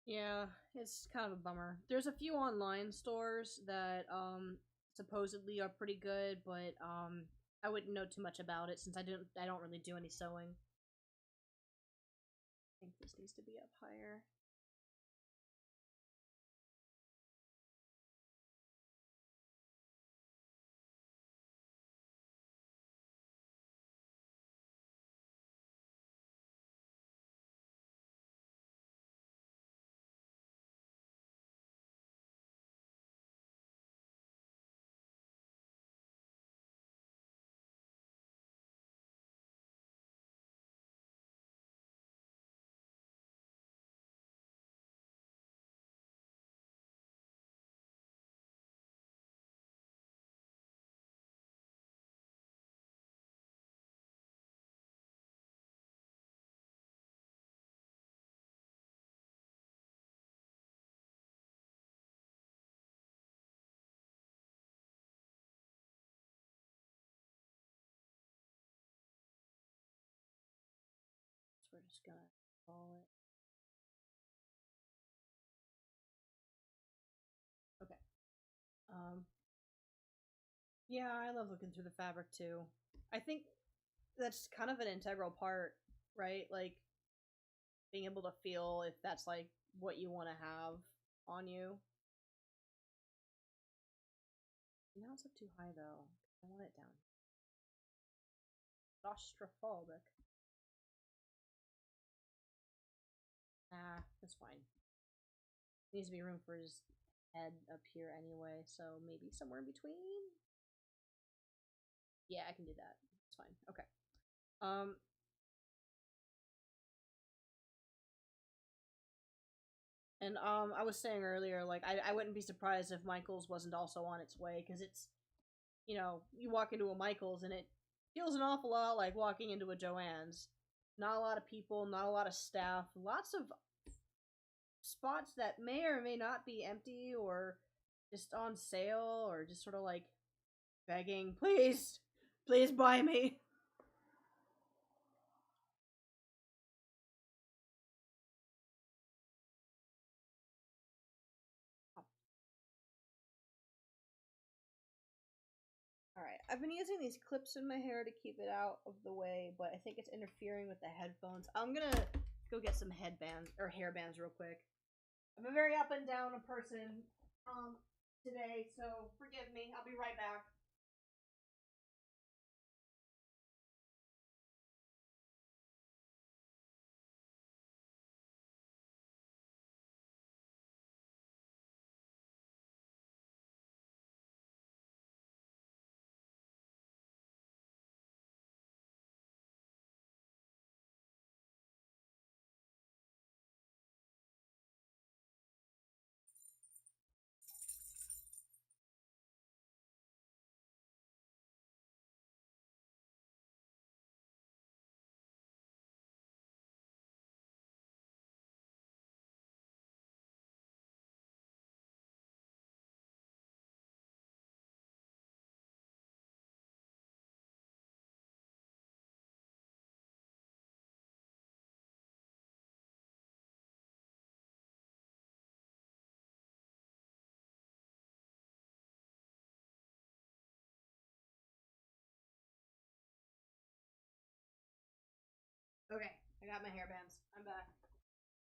Yeah, it's kind of a bummer. There's a few online stores that supposedly are pretty good, but I wouldn't know too much about it since I don't really do any sewing. I think this needs to be up higher. So we're just gonna call it. Okay. Um, yeah, I love looking through the fabric too. I think that's kind of an integral part, right? Like being able to feel if that's like what you want to have on you. Now it's up too high though. I want it down. Claustrophobic. Ah, that's fine. Needs to be room for his head up here anyway, so maybe somewhere in between. Yeah, I can do that. It's fine. Okay. Um, and I was saying earlier, like I wouldn't be surprised if Michaels wasn't also on its way because it's, you walk into a Michaels and it feels an awful lot like walking into a Joann's. Not a lot of people, not a lot of staff, lots of spots that may or may not be empty or just on sale or just sort of like begging, please, please buy me. Alright, I've been using these clips in my hair to keep it out of the way, but I think it's interfering with the headphones. I'm gonna go get some headbands, or hair bands real quick. I'm a very up and down person today, so forgive me. I'll be right back. Okay, I got my hair bands. I'm back.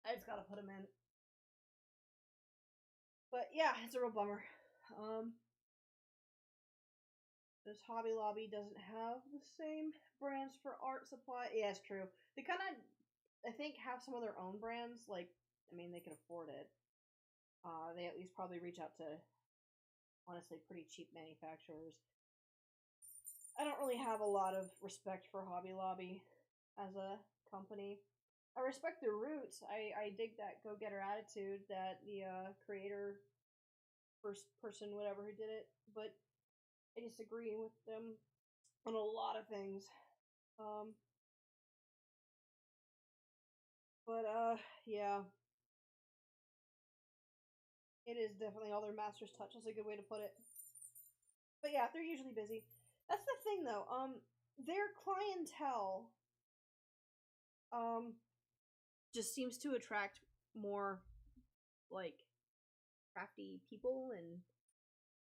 I just gotta put them in. But yeah, it's a real bummer. Um, this Hobby Lobby doesn't have the same brands for art supply. Yeah, it's true. They kind of, I think, have some of their own brands. Like, I mean, they can afford it. They at least probably reach out to, honestly, pretty cheap manufacturers. I don't really have a lot of respect for Hobby Lobby as a company. I respect their roots. I dig that go getter attitude that the creator, first person, whatever who did it, but I disagree with them on a lot of things. Um, but yeah, it is definitely all their master's touch. Is a good way to put it. But yeah, they're usually busy. That's the thing, though. Their clientele, um, just seems to attract more like crafty people and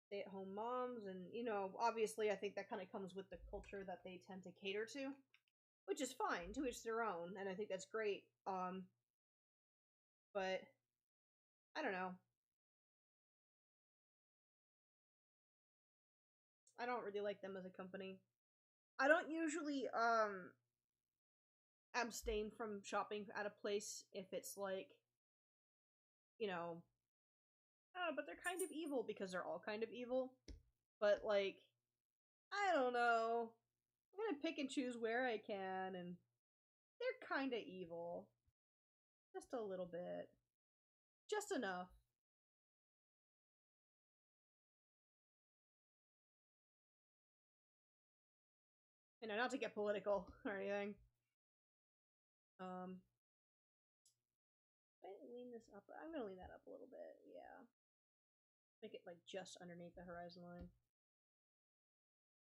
stay-at-home moms, and obviously I think that kind of comes with the culture that they tend to cater to, which is fine, to each their own, and I think that's great. But I don't know. I don't really like them as a company. I don't usually abstain from shopping at a place if it's like, you know, but they're kind of evil because they're all kind of evil. But like, I don't know. I'm gonna pick and choose where I can, and they're kind of evil, just a little bit, just enough. Not to get political or anything. Um, I lean this up. I'm gonna lean that up a little bit. Yeah, make it like just underneath the horizon line.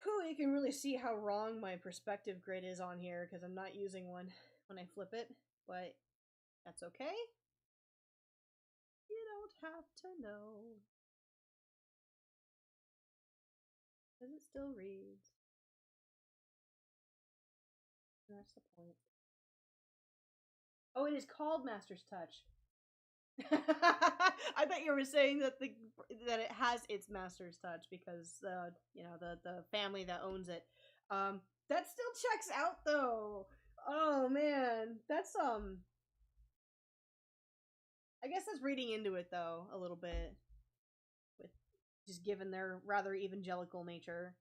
Cool, you can really see how wrong my perspective grid is on here because I'm not using one when I flip it, but that's okay. You don't have to know. Because it still reads. And that's the point. Oh, it is called Master's Touch. I thought you were saying that that it has its Master's Touch because the family that owns it. That still checks out though. Oh man, that's I guess that's reading into it though a little bit, with just given their rather evangelical nature.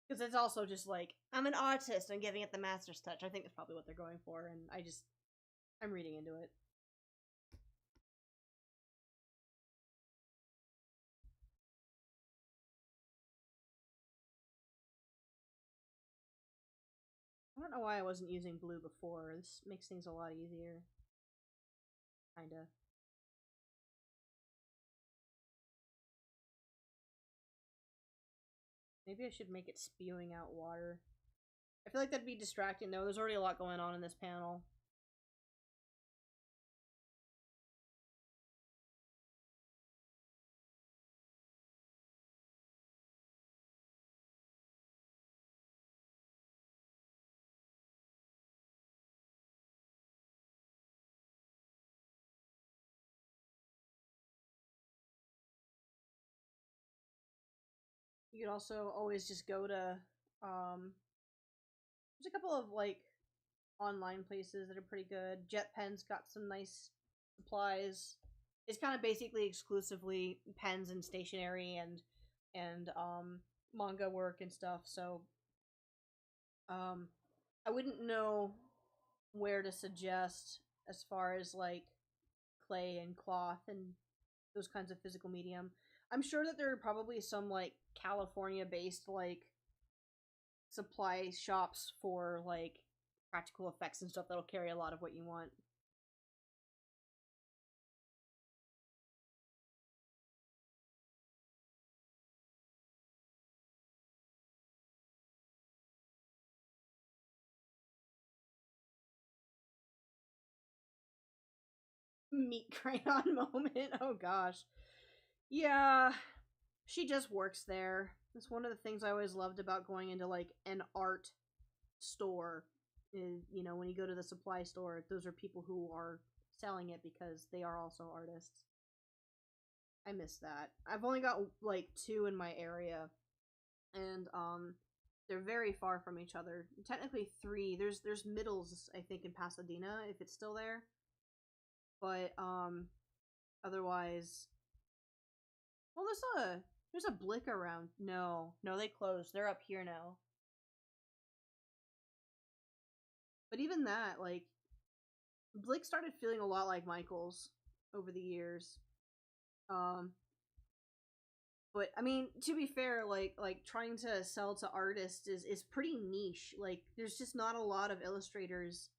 Because it's also just like, I'm an artist, I'm giving it the Master's Touch. I think that's probably what they're going for, and I'm reading into it. I don't know why I wasn't using blue before. This makes things a lot easier. Kinda. Maybe I should make it spewing out water. I feel like that'd be distracting though. There's already a lot going on in this panel. You could also always just go to there's a couple of like online places that are pretty good. JetPen's got some nice supplies. It's kind of basically exclusively pens and stationery and manga work and stuff. So um I wouldn't know where to suggest as far as like clay and cloth and those kinds of physical medium. I'm sure that there are probably some like California based like supply shops for like practical effects and stuff that'll carry a lot of what you want. Meat crayon moment. Oh gosh. Yeah, she just works there. That's one of the things I always loved about going into like an art store. Is, when you go to the supply store, those are people who are selling it because they are also artists. I miss that. I've only got like two in my area, and they're very far from each other. Technically three. There's Middles, I think, in Pasadena if it's still there, but otherwise, well, there's a Blick around. No, they closed. They're up here now. But even that, like, Blick started feeling a lot like Michael's over the years. Um, but I mean, to be fair, like trying to sell to artists is pretty niche. Like, there's just not a lot of illustrators,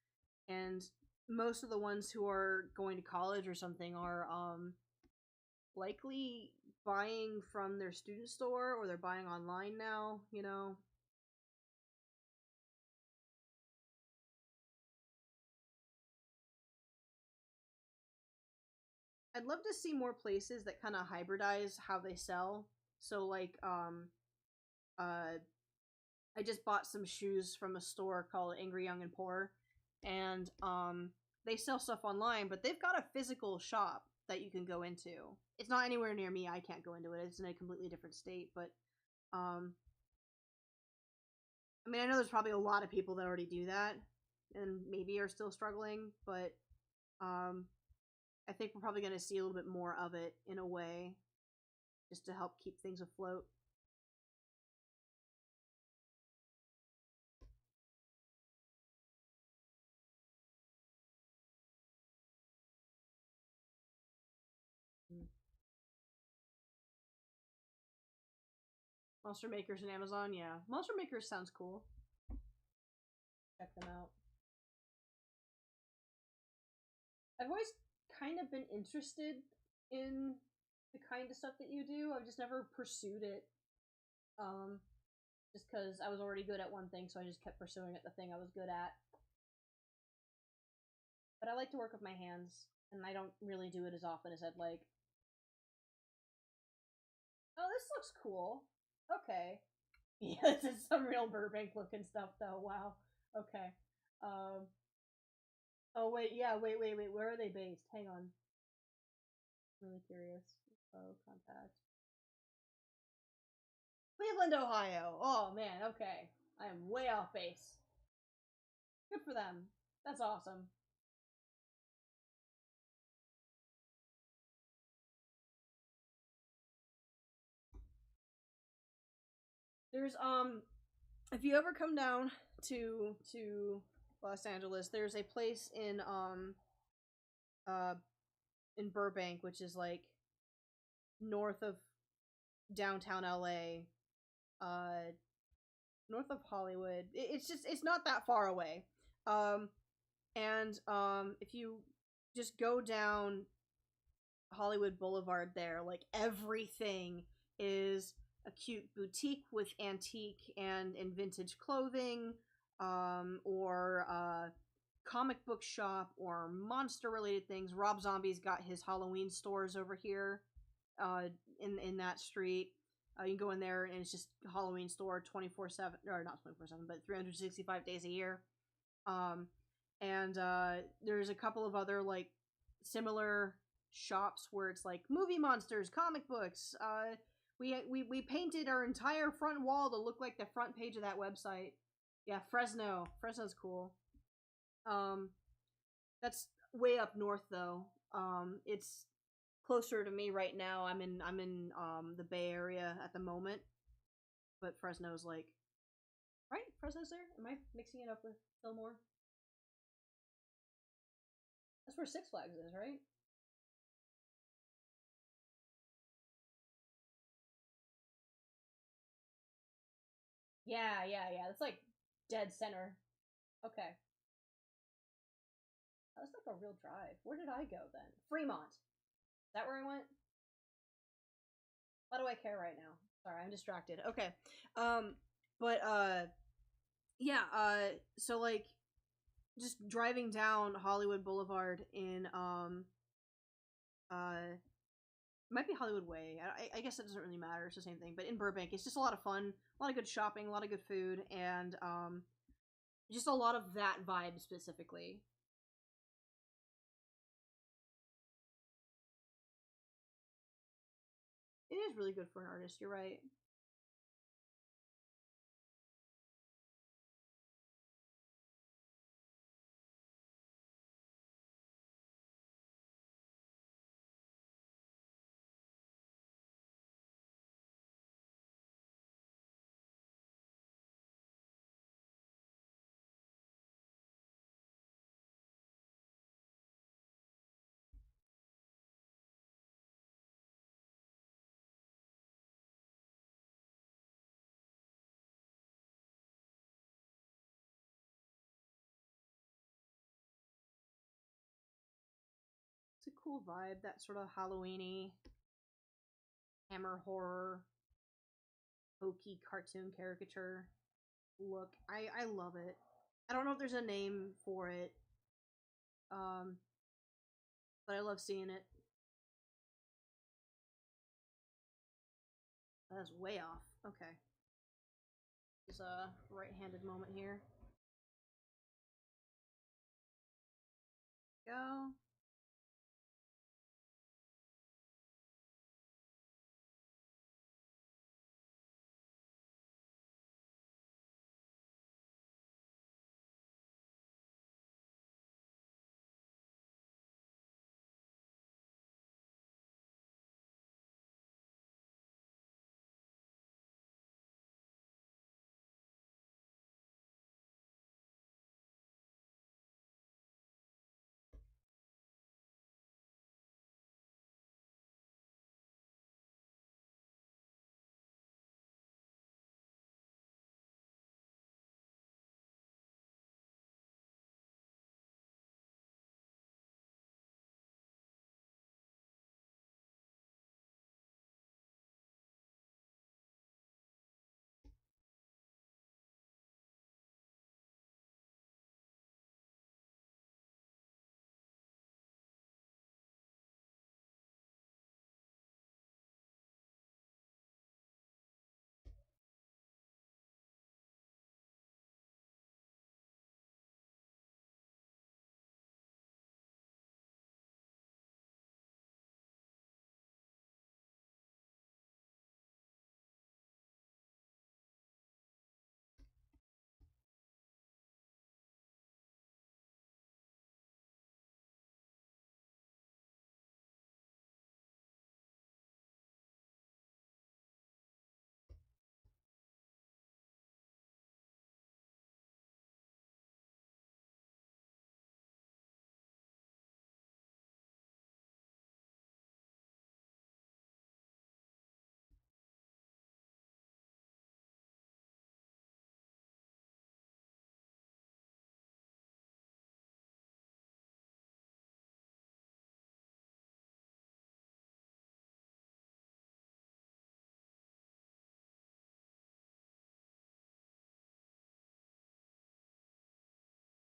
and most of the ones who are going to college or something are likely buying from their student store, or they're buying online now. I'd love to see more places that kind of hybridize how they sell. So like uh I just bought some shoes from a store called Angry Young and Poor, and they sell stuff online, but they've got a physical shop that you can go into. It's not anywhere near me. I can't go into it. It's in a completely different state, but um I mean, I know there's probably a lot of people that already do that and maybe are still struggling, but um I think we're probably going to see a little bit more of it in a way just to help keep things afloat. Mm. Monster Makers and Amazon, yeah. Monster Makers sounds cool. Check them out. I've always kind of been interested in the kind of stuff that you do. I've just never pursued it. Um, just because I was already good at one thing, so I just kept pursuing it the thing I was good at. But I like to work with my hands, and I don't really do it as often as I'd like. Oh, this looks cool. Okay. Yeah, this is some real Burbank looking stuff, though. Wow. Okay. Um. Oh wait, yeah. Wait. Where are they based? Hang on. I'm really curious. Oh, contact. Cleveland, Ohio. Oh man. Okay. I am way off base. Good for them. That's awesome. There's if you ever come down to Los Angeles, there's a place uh in Burbank, which is like north of downtown LA, uh north of Hollywood. It's just it's not that far away. Um and if you just go down Hollywood Boulevard there, like everything is a cute boutique with antique and vintage clothing, or comic book shop or monster related things. Rob Zombie's got his Halloween stores over here, uh, in that street. You can go in there and it's just Halloween store 24/7, or not 24/7, but 365 days a year. Um, and there's a couple of other like similar shops where it's like movie monsters, comic books. We painted our entire front wall to look like the front page of that website. Yeah, Fresno. Fresno's cool. Um, that's way up north though. It's closer to me right now. I'm in the Bay Area at the moment, but Fresno's like right. Fresno's there. Am I mixing it up with Fillmore? That's where Six Flags is, right? Yeah. That's like dead center. Okay. That's like a real drive. Where did I go then? Fremont. Is that where I went? Why do I care right now? Sorry, I'm distracted. Okay. Um, but yeah. So like, just driving down Hollywood Boulevard in it might be Hollywood Way. I guess it doesn't really matter. It's the same thing. But in Burbank, it's just a lot of fun, a lot of good shopping, a lot of good food, and just a lot of that vibe specifically. It is really good for an artist. You're right. It's a cool vibe. That sort of Halloweeny, hammer horror, hokey cartoon caricature look. I love it. I don't know if there's a name for it, um, but I love seeing it. That's way off. Okay. There's a right-handed moment here. Go.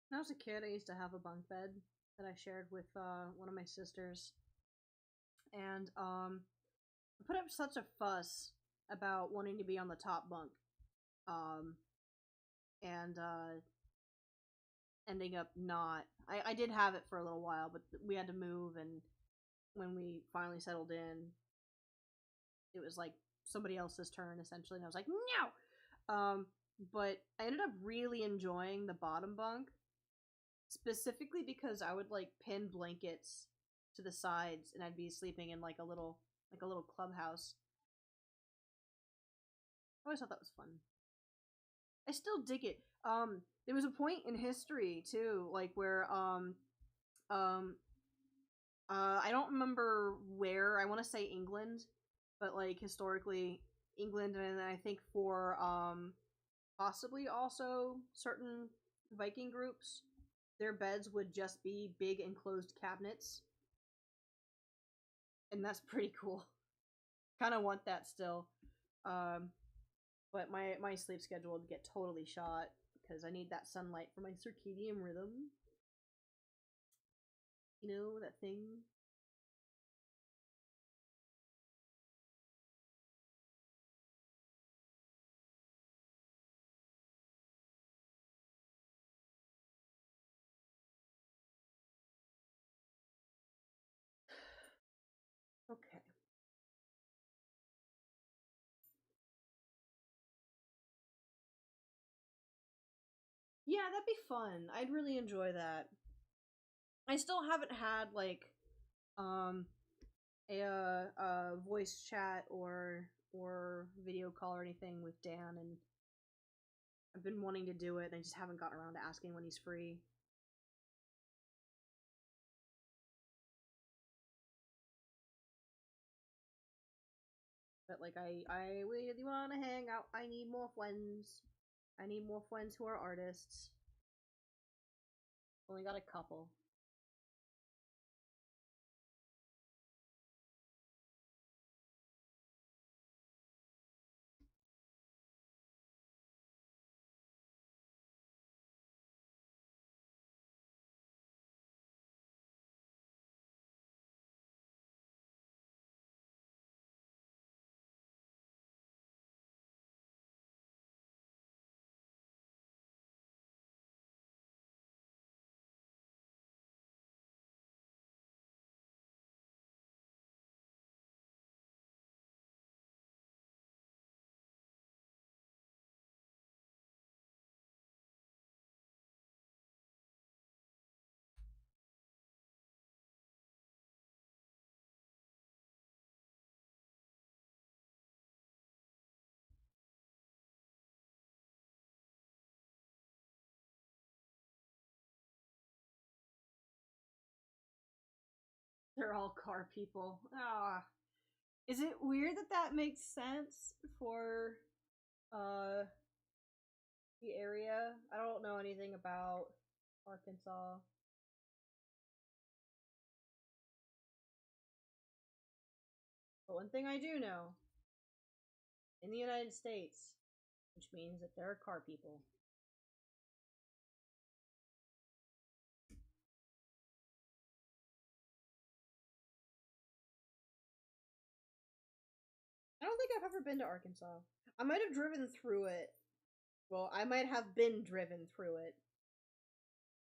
When I was a kid, I used to have a bunk bed that I shared with one of my sisters, and I put up such a fuss about wanting to be on the top bunk, um, and ending up not. I did have it for a little while, but we had to move, and when we finally settled in, it was like somebody else's turn essentially, and I was like, no. But I ended up really enjoying the bottom bunk, specifically because I would like pin blankets to the sides, and I'd be sleeping in like a little clubhouse. I always thought that was fun. I still dig it. There was a point in history too, like where um I don't remember where. I want to say England, but like historically England, and I think for possibly also certain Viking groups, their beds would just be big enclosed cabinets, and that's pretty cool. Kind of want that still. Um, but my sleep schedule would get totally shot because I need that sunlight for my circadian rhythm. You know that thing. Okay. Yeah, that'd be fun. I'd really enjoy that. I still haven't had like um a voice chat or video call or anything with Dan, and I've been wanting to do it, and I just haven't gotten around to asking when he's free. But like I really want to hang out. I need more friends. I need more friends who are artists. Only got a couple. They're all car people. Ah. Is it weird that that makes sense for uh the area? I don't know anything about Arkansas. But one thing I do know, in the United States, which means that there are car people. I don't think I've ever been to Arkansas. I might have driven through it. Well, I might have been driven through it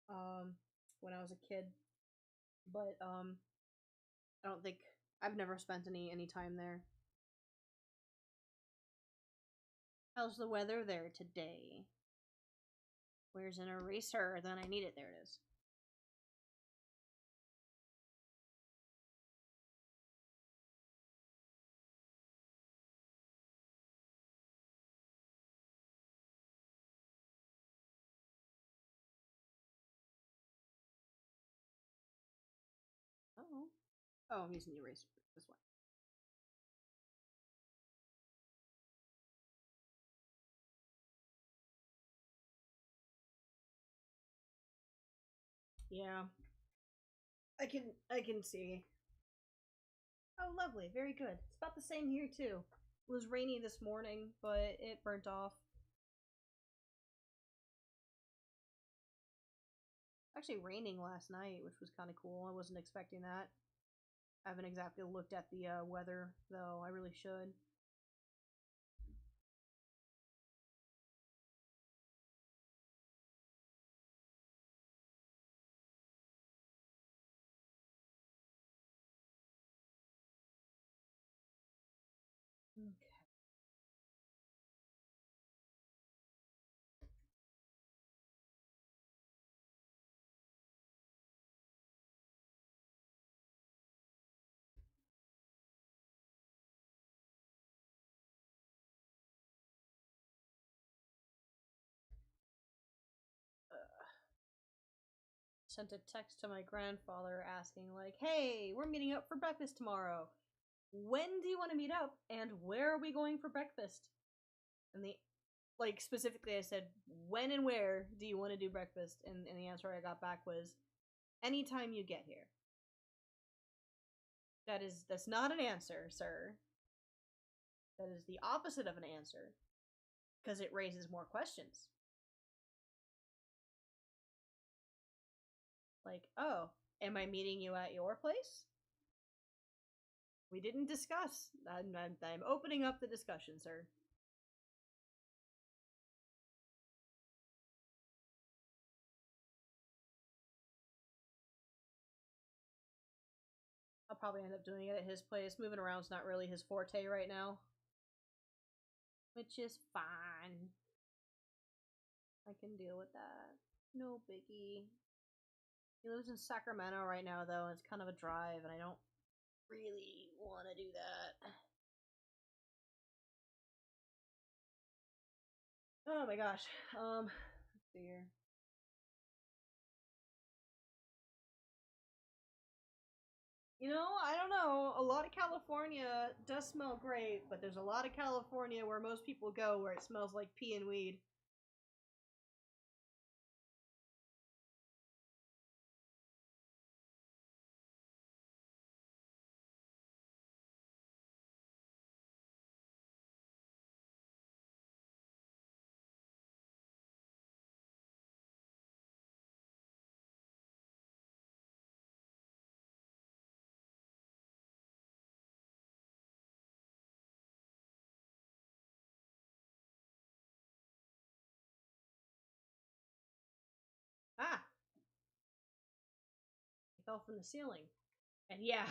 um when I was a kid, but I don't think I've never spent any time there. How's the weather there today? Where's an eraser? Then I need it. There it is. Oh. Oh, I'm using the eraser. This one. Yeah. I can see. Oh, lovely. Very good. It's about the same here too. It was rainy this morning, but it burnt off. Actually raining last night, which was kind of cool. I wasn't expecting that. I haven't exactly looked at the weather, though. I really should. Okay. Sent a text to my grandfather asking, like, hey, we're meeting up for breakfast tomorrow. When do you want to meet up, and where are we going for breakfast? And the like specifically I said, when and where do you want to do breakfast? And the answer I got back was anytime you get here. That's not an answer, sir. That is the opposite of an answer. Because it raises more questions. Like, oh, am I meeting you at your place? We didn't discuss. I'm opening up the discussion, sir. I'll probably end up doing it at his place. Moving around's not really his forte right now. Which is fine. I can deal with that. No biggie. He lives in Sacramento right now, though, and it's kind of a drive, and I don't really want to do that. Oh my gosh. Let's see here. You know, I don't know. A lot of California does smell great, but there's a lot of California where most people go where it smells like pee and weed. Ah, it fell from the ceiling. And yeah.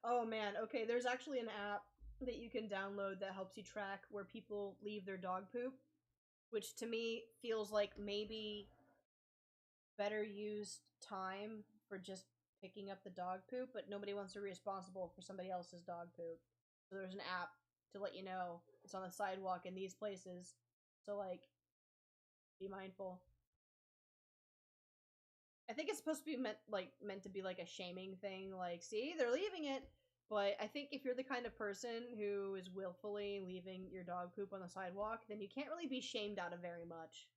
Oh man, okay, there's actually an app that you can download that helps you track where people leave their dog poop, which to me feels like maybe better used time for just picking up the dog poop, but nobody wants to be responsible for somebody else's dog poop. So there's an app to let you know it's on the sidewalk in these places. So like be mindful. I think it's supposed to be meant to be like a shaming thing. Like, see, they're leaving it. But I think if you're the kind of person who is willfully leaving your dog poop on the sidewalk, then you can't really be shamed out of very much.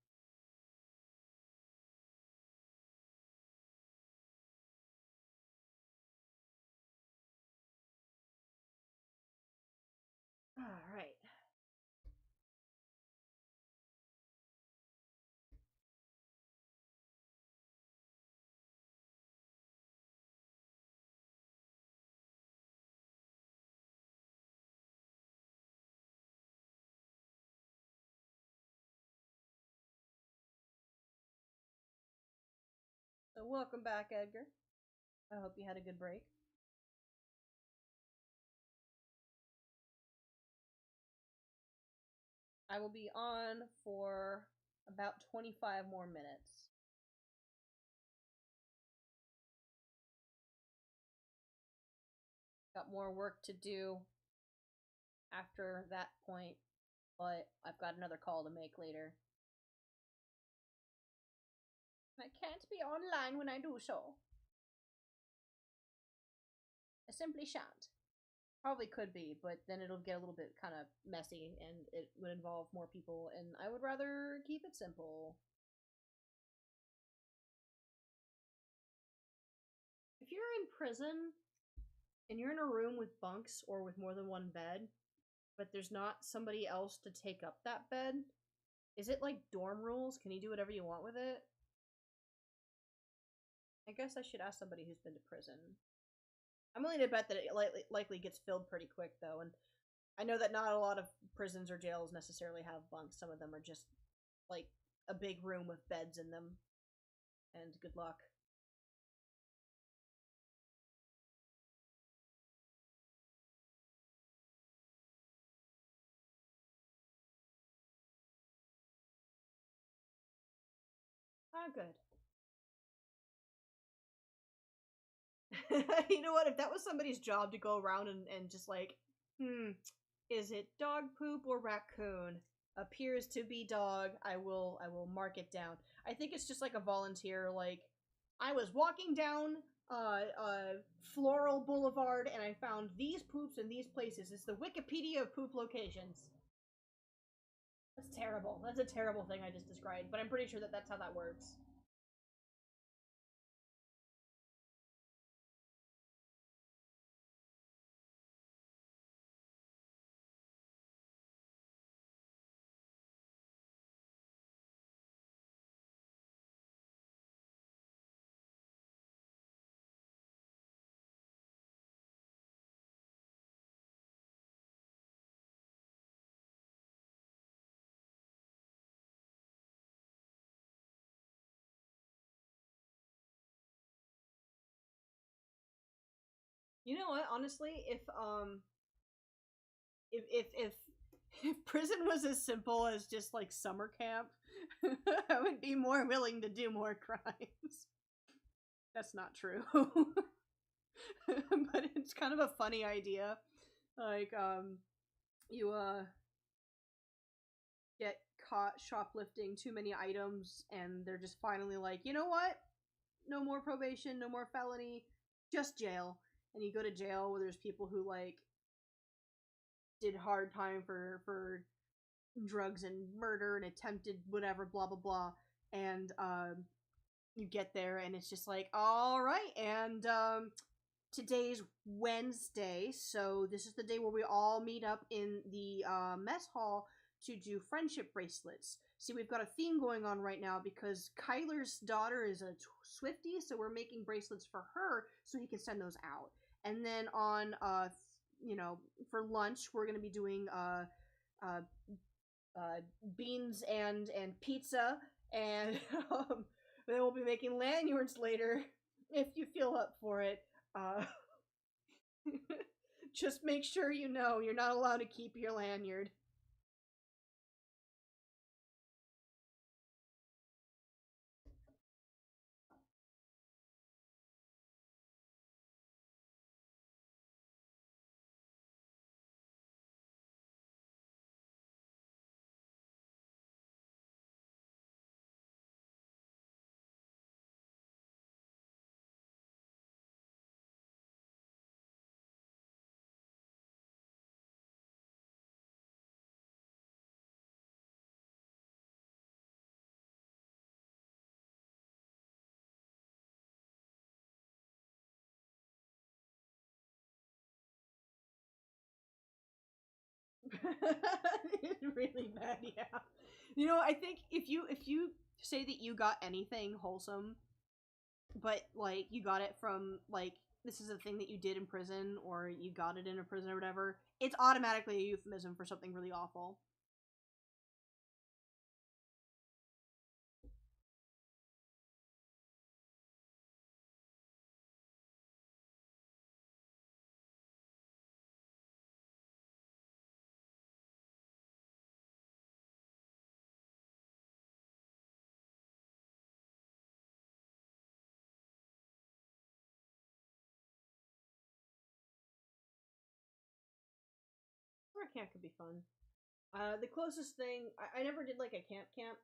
All right. So welcome back, Edgar. I hope you had a good break. I will be on for about 25 more minutes. Got more work to do after that point, but I've got another call to make later. I can't be online when I do so. I simply shan't. Probably could be, but then it'll get a little bit kind of messy and it would involve more people, and I would rather keep it simple. If you're in prison and you're in a room with bunks or with more than one bed, but there's not somebody else to take up that bed, is it like dorm rules? Can you do whatever you want with it? I guess I should ask somebody who's been to prison. I'm willing to bet that it likely gets filled pretty quick, though, and I know that not a lot of prisons or jails necessarily have bunks. Some of them are just like a big room with beds in them. And good luck. Ah, good. You know what? If that was somebody's job to go around and just like, is it dog poop or raccoon? Appears to be dog. I will mark it down. I think it's just like a volunteer. Like, I was walking down Floral Boulevard and I found these poops in these places. It's the Wikipedia of poop locations. That's terrible. That's a terrible thing I just described, but I'm pretty sure that that's how that works. You know what? Honestly, if if prison was as simple as just like summer camp, I would be more willing to do more crimes. That's not true. But it's kind of a funny idea. Like you get caught shoplifting too many items and they're just finally like, "You know what? No more probation, no more felony, just jail." And you go to jail where there's people who like did hard time for drugs and murder and attempted whatever, blah blah blah. And you get there and it's just like, all right, and today's Wednesday, so this is the day where we all meet up in the mess hall to do friendship bracelets. See, we've got a theme going on right now because Kyler's daughter is a Swiftie, so we're making bracelets for her so he can send those out. And then on, for lunch, we're going to be doing uh, beans and pizza, and then we'll be making lanyards later if you feel up for it. Uh, just make sure you know you're not allowed to keep your lanyard. Really bad, yeah. You know, I think if you say that you got anything wholesome, but like you got it from like this is a thing that you did in prison or you got it in a prison or whatever, it's automatically a euphemism for something really awful. Summer camp could be fun. The closest thing I never did like a camp,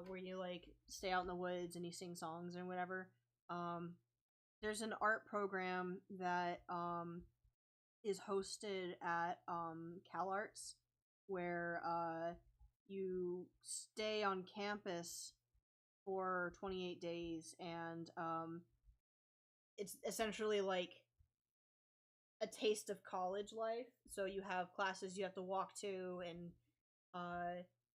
where you like stay out in the woods and you sing songs and whatever. Um, there's an art program that is hosted at CalArts where you stay on campus for 28 days and it's essentially like a taste of college life. So you have classes you have to walk to and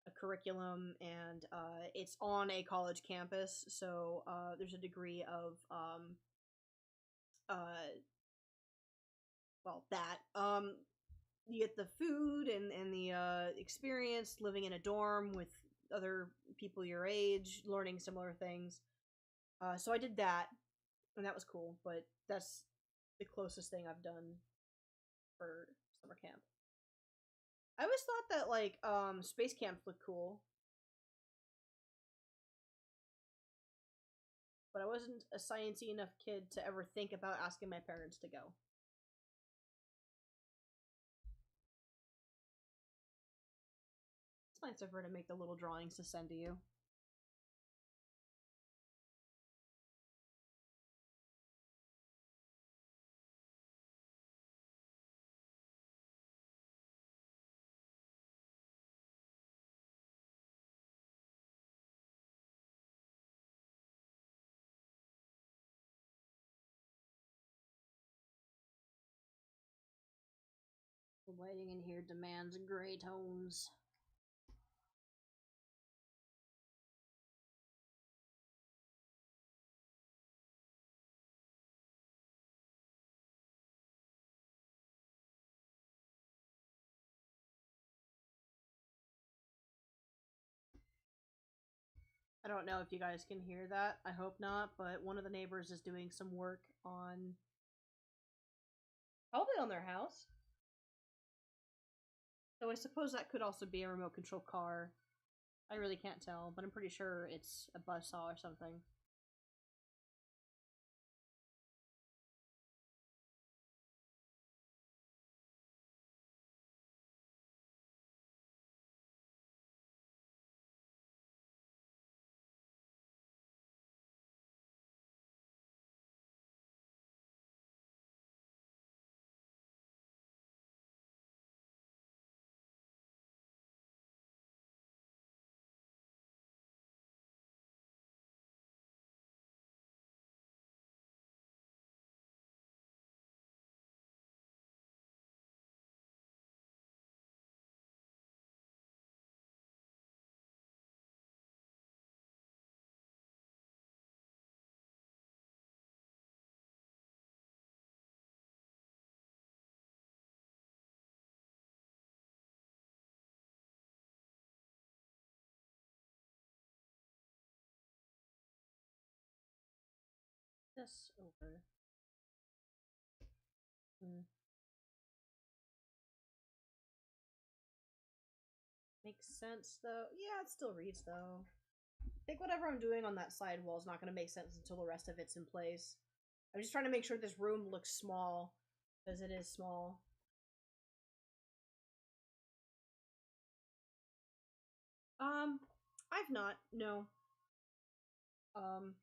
a curriculum, and it's on a college campus. So there's a degree of uh, well that you get the food and the experience living in a dorm with other people your age, learning similar things. So I did that, and that was cool. But that's the closest thing I've done for summer camp. I always thought that like space camps looked cool, but I wasn't a sciencey enough kid to ever think about asking my parents to go. It's nice of her to make the little drawings to send to you. The lighting in here demands gray tones. I don't know if you guys can hear that. I hope not, but one of the neighbors is doing some work on probably on their house. So I suppose that could also be a remote control car. I really can't tell, but I'm pretty sure it's a buzzsaw or something. This over. Hmm. Makes sense though. Yeah, it still reads though. I think whatever I'm doing on that side wall is not going to make sense until the rest of it's in place. I'm just trying to make sure this room looks small, because it is small. Um, I've not. No. Um,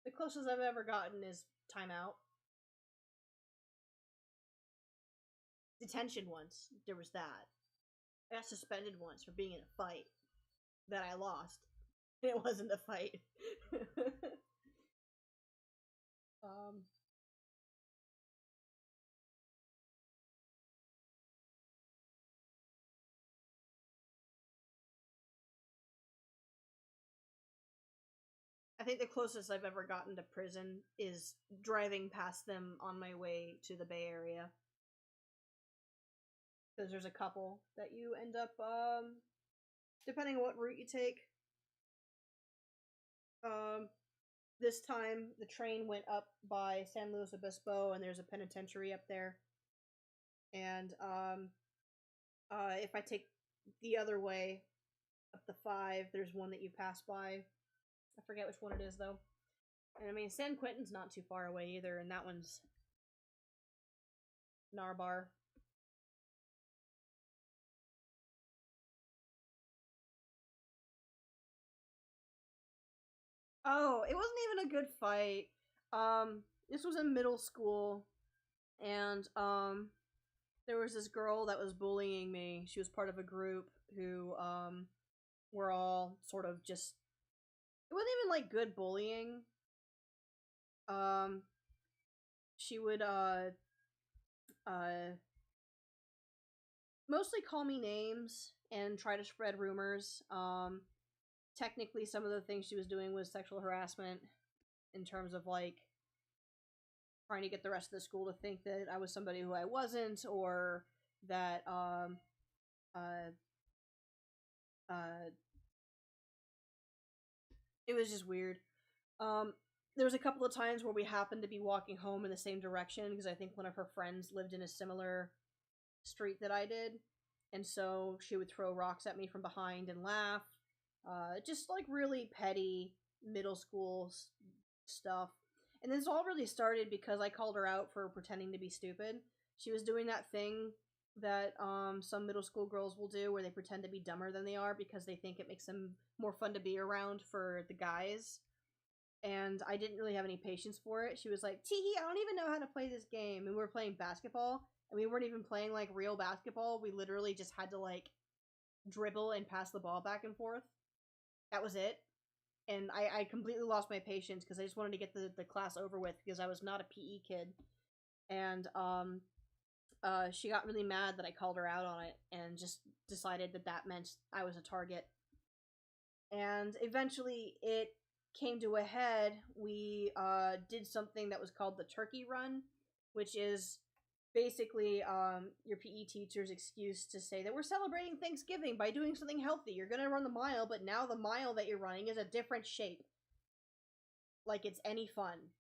the closest I've ever gotten is timeout. Detention once. There was that. I got suspended once for being in a fight that I lost. It wasn't a fight. um, think the closest I've ever gotten to prison is driving past them on my way to the Bay Area. Because there's a couple that you end up, depending on what route you take. This time the train went up by San Luis Obispo, and there's a penitentiary up there. And if I take the other way up the 5, there's one that you pass by. I forget which one it is though. And I mean, San Quentin's not too far away either, and that one's Narbar. Oh, it wasn't even a good fight. This was in middle school, and there was this girl that was bullying me. She was part of a group who were all sort of just, it wasn't even like good bullying. She would mostly call me names and try to spread rumors. Technically some of the things she was doing was sexual harassment in terms of like trying to get the rest of the school to think that I was somebody who I wasn't, or that it was just weird. There was a couple of times where we happened to be walking home in the same direction because I think one of her friends lived in a similar street that I did, and so she would throw rocks at me from behind and laugh. Just like really petty middle school stuff. And this all really started because I called her out for pretending to be stupid. She was doing that thing that some middle school girls will do where they pretend to be dumber than they are because they think it makes them more fun to be around for the guys. And I didn't really have any patience for it. She was like, Teehee, I don't even know how to play this game. And we were playing basketball, and we weren't even playing like real basketball. We literally just had to like dribble and pass the ball back and forth. That was it. And I completely lost my patience because I just wanted to get the class over with because I was not a PE kid. And she got really mad that I called her out on it and just decided that that meant I was a target. And eventually it came to a head. We did something that was called the turkey run, which is basically your PE teacher's excuse to say that we're celebrating Thanksgiving by doing something healthy. You're gonna run the mile, but now the mile that you're running is a different shape. Like it's any fun.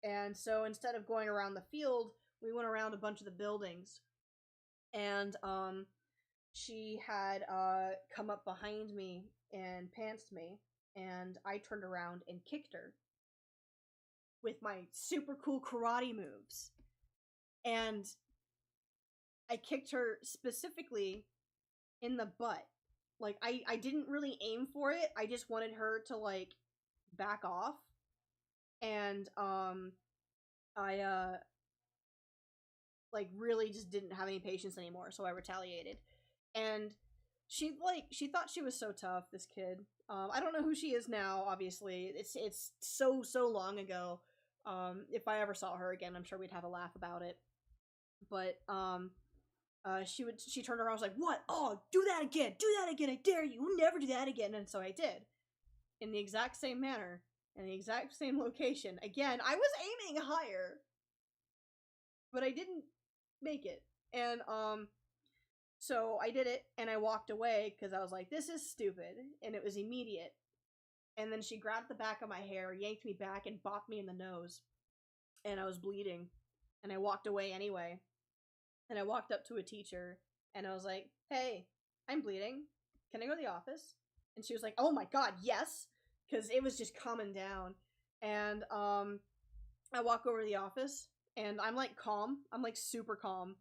And so instead of going around the field, we went around a bunch of the buildings. And she had come up behind me and pantsed me, and I turned around and kicked her with my super cool karate moves. And I kicked her specifically in the butt. Like, I didn't really aim for it. I just wanted her to, like, back off. And, I, like, really just didn't have any patience anymore, so I retaliated. And she thought she was so tough, this kid. I don't know who she is now, obviously. It's so long ago. If I ever saw her again, I'm sure we'd have a laugh about it. But she turned around and was like, "What? Oh, do that again! Do that again! I dare you! You'll never do that again!" And so I did, in the exact same manner, in the exact same location. Again, I was aiming higher, but I didn't make it. And so I did it, and I walked away because I was like, "This is stupid," and it was immediate. And then she grabbed the back of my hair, yanked me back, and bopped me in the nose, and I was bleeding, and I walked away anyway. And I walked up to a teacher, and I was like, "Hey, I'm bleeding. Can I go to the office?" And she was like, "Oh my god, yes!" Because it was just coming down. And I walk over to the office, and I'm like calm. I'm like super calm.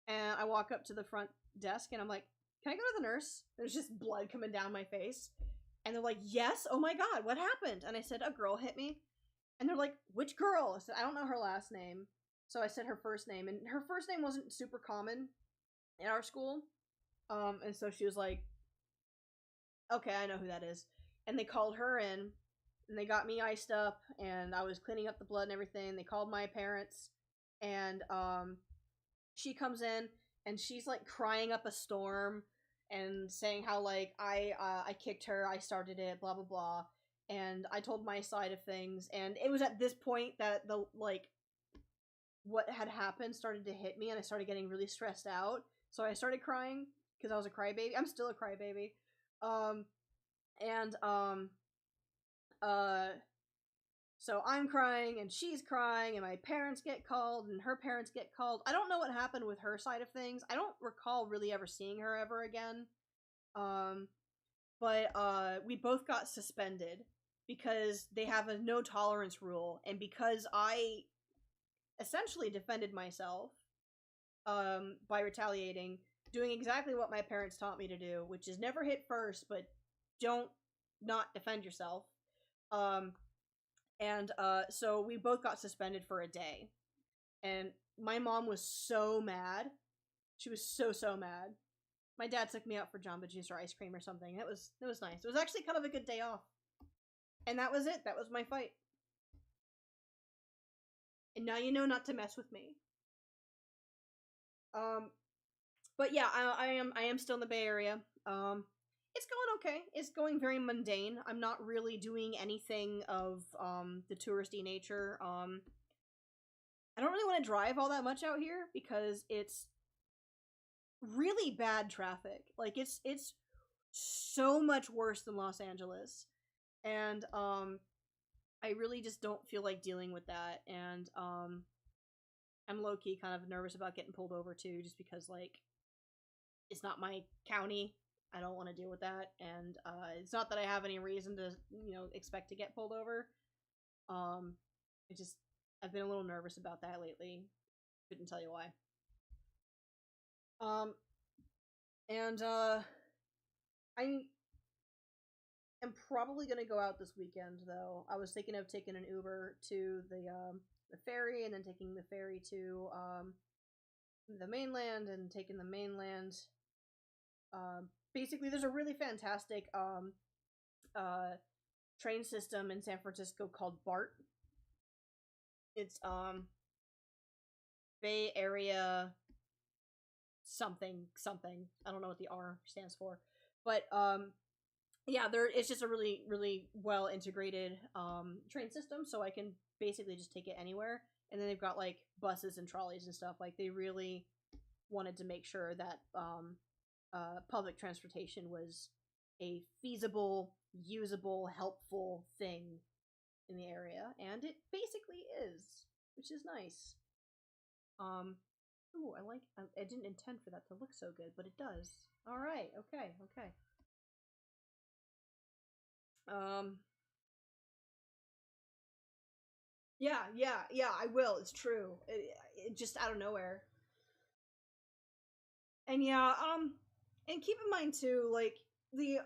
And I walk up to the front desk, and I'm like, "Can I go to the nurse?" There's just blood coming down my face. And they're like, "Yes, oh my god, what happened?" And I said, "A girl hit me." And they're like, "Which girl?" I said, "I don't know her last name." So I said her first name, and her first name wasn't super common in our school. And so she was like, "Okay, I know who that is." And they called her in, and they got me iced up, and I was cleaning up the blood and everything. They called my parents, and she comes in, and she's like crying up a storm and saying how like I kicked her, I started it, blah blah blah. and I told my side of things, and it was at this point that the like what had happened started to hit me, and I started getting really stressed out. So I started crying because I was a crybaby. I'm still a crybaby. Um, and uh, so I'm crying, and she's crying, and my parents get called, and her parents get called. I don't know what happened with her side of things. I don't recall really ever seeing her ever again. Um, but we both got suspended because they have a no tolerance rule, and because I essentially defended myself by retaliating, doing exactly what my parents taught me to do, which is never hit first, but don't not defend yourself. Um, and so we both got suspended for a day, and my mom was so mad. She was so mad. My dad took me out for Jamba Juice or ice cream or something. It was nice. It was actually kind of a good day off. And that was it. That was my fight. And now you know not to mess with me. Um, but yeah, I am still in the Bay Area. It's going okay. It's going very mundane. I'm not really doing anything of the touristy nature. I don't really want to drive all that much out here because it's really bad traffic. Like it's so much worse than Los Angeles. And I really just don't feel like dealing with that, and I'm low-key kind of nervous about getting pulled over too, just because like it's not my county. I don't want to deal with that, and it's not that I have any reason to, expect to get pulled over. Um, it just I've been a little nervous about that lately. Couldn't tell you why. Um, and I am probably gonna go out this weekend though. I was thinking of taking an Uber to the ferry, and then taking the ferry to the mainland, and taking the mainland. Basically, there's a really fantastic uh, train system in San Francisco called BART. It's Bay Area something something. I don't know what the R stands for, but yeah, it's just a really well integrated train system, so I can basically just take it anywhere. And then they've got like buses and trolleys and stuff. Like they really wanted to make sure that public transportation was a feasible, usable, helpful thing in the area, and it basically is, which is nice. Um, ooh, I didn't intend for that to look so good, but it does. All right, okay, okay. Um, yeah, I will. It's true. It just out of nowhere. And yeah, and keep in mind too, like the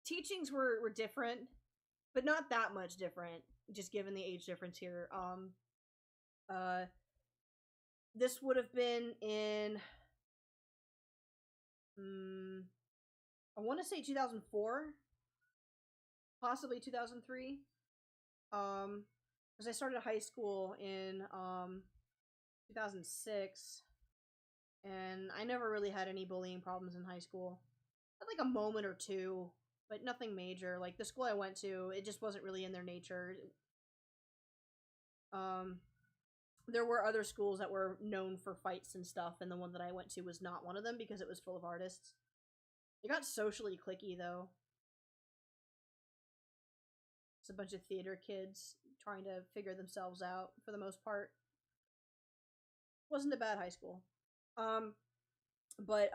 teachings were different, but not that much different. Just given the age difference here. Uh, this would have been in, I want to say 2004, possibly 2003. Because I started high school in 2006, and I never really had any bullying problems in high school. I had like a moment or two, but nothing major. Like the school I went to, it just wasn't really in their nature. Um, there were other schools that were known for fights and stuff, and the one that I went to was not one of them because it was full of artists. It got socially cliquey though. It's a bunch of theater kids trying to figure themselves out for the most part. Wasn't a bad high school. Um, but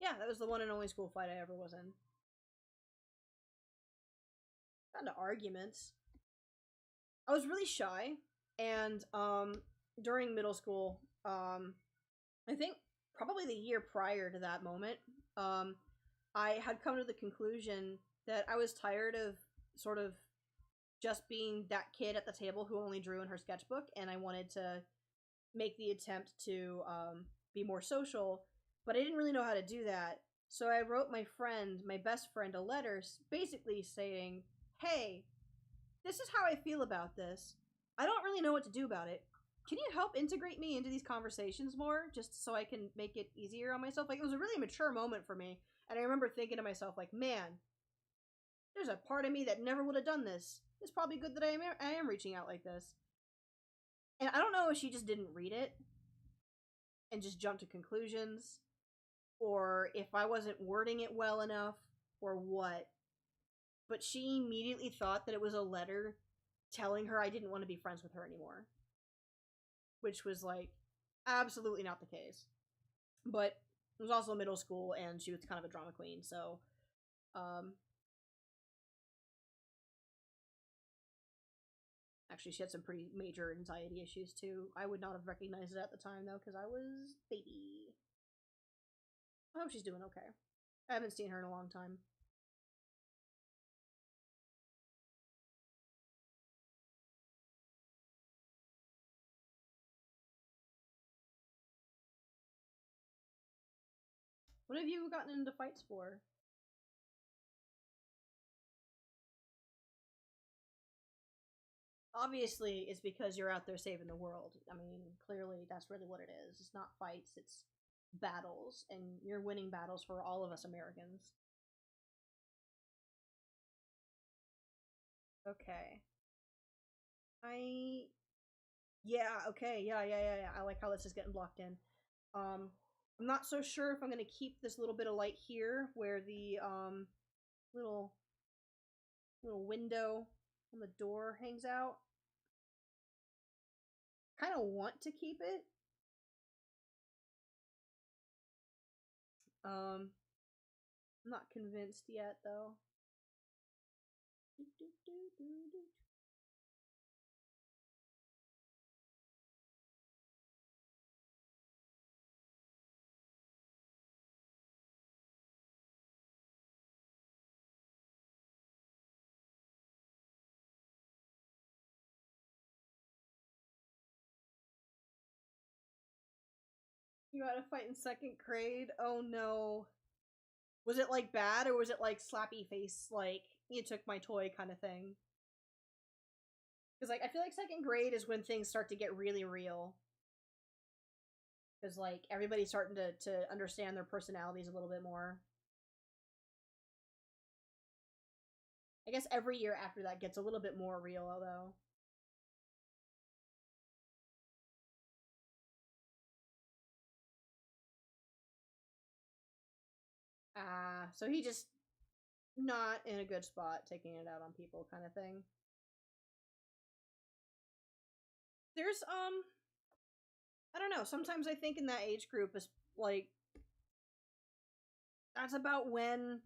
yeah, that was the one and only school fight I ever was in. Got into arguments. I was really shy, and during middle school, I think probably the year prior to that moment, I had come to the conclusion that I was tired of sort of just being that kid at the table who only drew in her sketchbook, and I wanted to make the attempt to be more social, but I didn't really know how to do that. So I wrote my best friend, a letter basically saying, hey, this is how I feel about this. I don't really know what to do about it. Can you help integrate me into these conversations more, just so I can make it easier on myself? Like, it was a really mature moment for me, and I remember thinking to myself, like, man, There's a part of me that never would have done this. It's probably good that I am reaching out like this. And I don't know if she just didn't read it and just jumped to conclusions, or if I wasn't wording it well enough, or what. But she immediately thought that it was a letter telling her I didn't want to be friends with her anymore. Which was like absolutely not the case. But it was also middle school and she was kind of a drama queen, so actually she had some pretty major anxiety issues too. I would not have recognized it at the time though, because I was baby. I hope she's doing okay. I haven't seen her in a long time. What have you gotten into fights for? Obviously, it's because you're out there saving the world. I mean, clearly, that's really what it is. It's not fights, it's battles, and you're winning battles for all of us Americans. Okay. I. Yeah, okay, yeah. I like how this is getting blocked in. Um, I'm not so sure if I'm gonna keep this little bit of light here where the, little, little window on the door hangs out. Kind of want to keep it. I'm not convinced yet, though. You had a fight in second grade? Oh no. Was it like bad, or was it like slappy face, like you took my toy kind of thing? Because like I feel like second grade is when things start to get really real. Because like everybody's starting to understand their personalities a little bit more. I guess every year after that gets a little bit more real, although. So he just not in a good spot taking it out on people kind of thing. There's I don't know, sometimes I think in that age group is like that's about when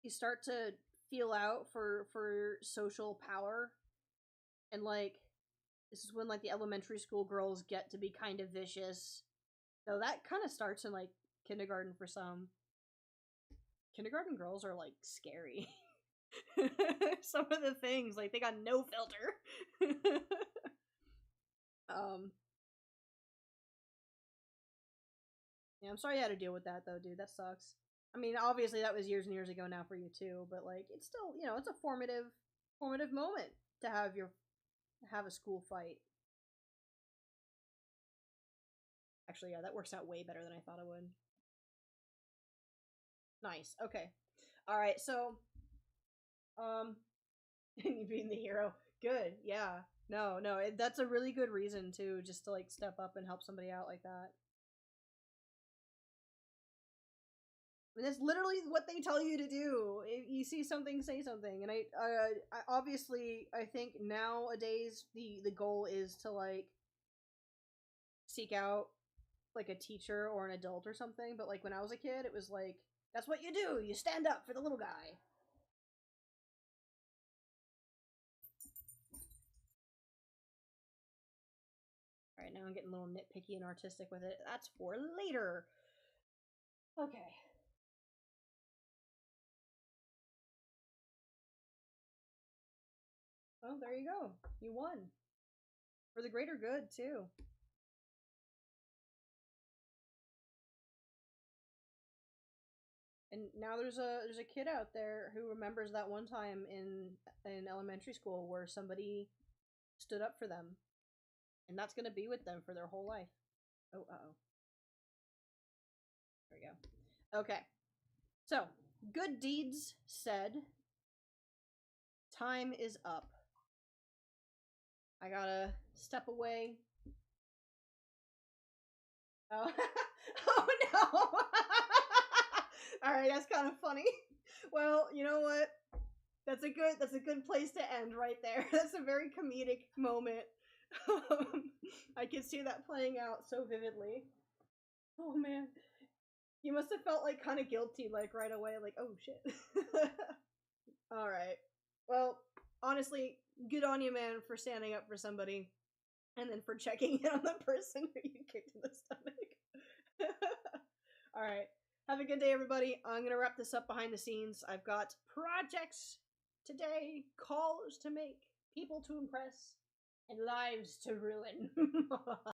you start to feel out for social power, and like this is when like the elementary school girls get to be kind of vicious. So that kind of starts in like kindergarten for some. Kindergarten girls are like scary. Some of the things like they got no filter. um yeah, I'm sorry you had to deal with that though, dude. That sucks. I mean, obviously that was years and years ago now for you too, but like it's still, it's a formative moment to have a school fight. Actually, yeah, that works out way better than I thought it would. Nice. Okay. All right. So, um, you being the hero. Good. Yeah. No. That's a really good reason too, just to like step up and help somebody out like that. I mean, that's literally what they tell you to do. If you see something, say something. And I obviously, I think nowadays the goal is to like seek out like a teacher or an adult or something. But like when I was a kid, it was like that's what you do. You stand up for the little guy. All right, now I'm getting a little nitpicky and artistic with it. That's for later. Okay. Well, there you go. You won. For the greater good, too. And now there's a kid out there who remembers that one time in elementary school where somebody stood up for them, and that's gonna be with them for their whole life. Oh, uh oh. There we go. Okay. So good deeds said. Time is up. I gotta step away. Oh, oh no! Alright, that's kind of funny. Well, you know what? That's a good place to end right there. That's a very comedic moment. I can see that playing out so vividly. Oh man. You must have felt like kind of guilty like right away, like, oh shit. Alright. Well, honestly, good on you, man, for standing up for somebody and then for checking in on the person who you kicked in the stomach. Alright. Have a good day, everybody. I'm gonna wrap this up behind the scenes. I've got projects today, calls to make, people to impress, and lives to ruin.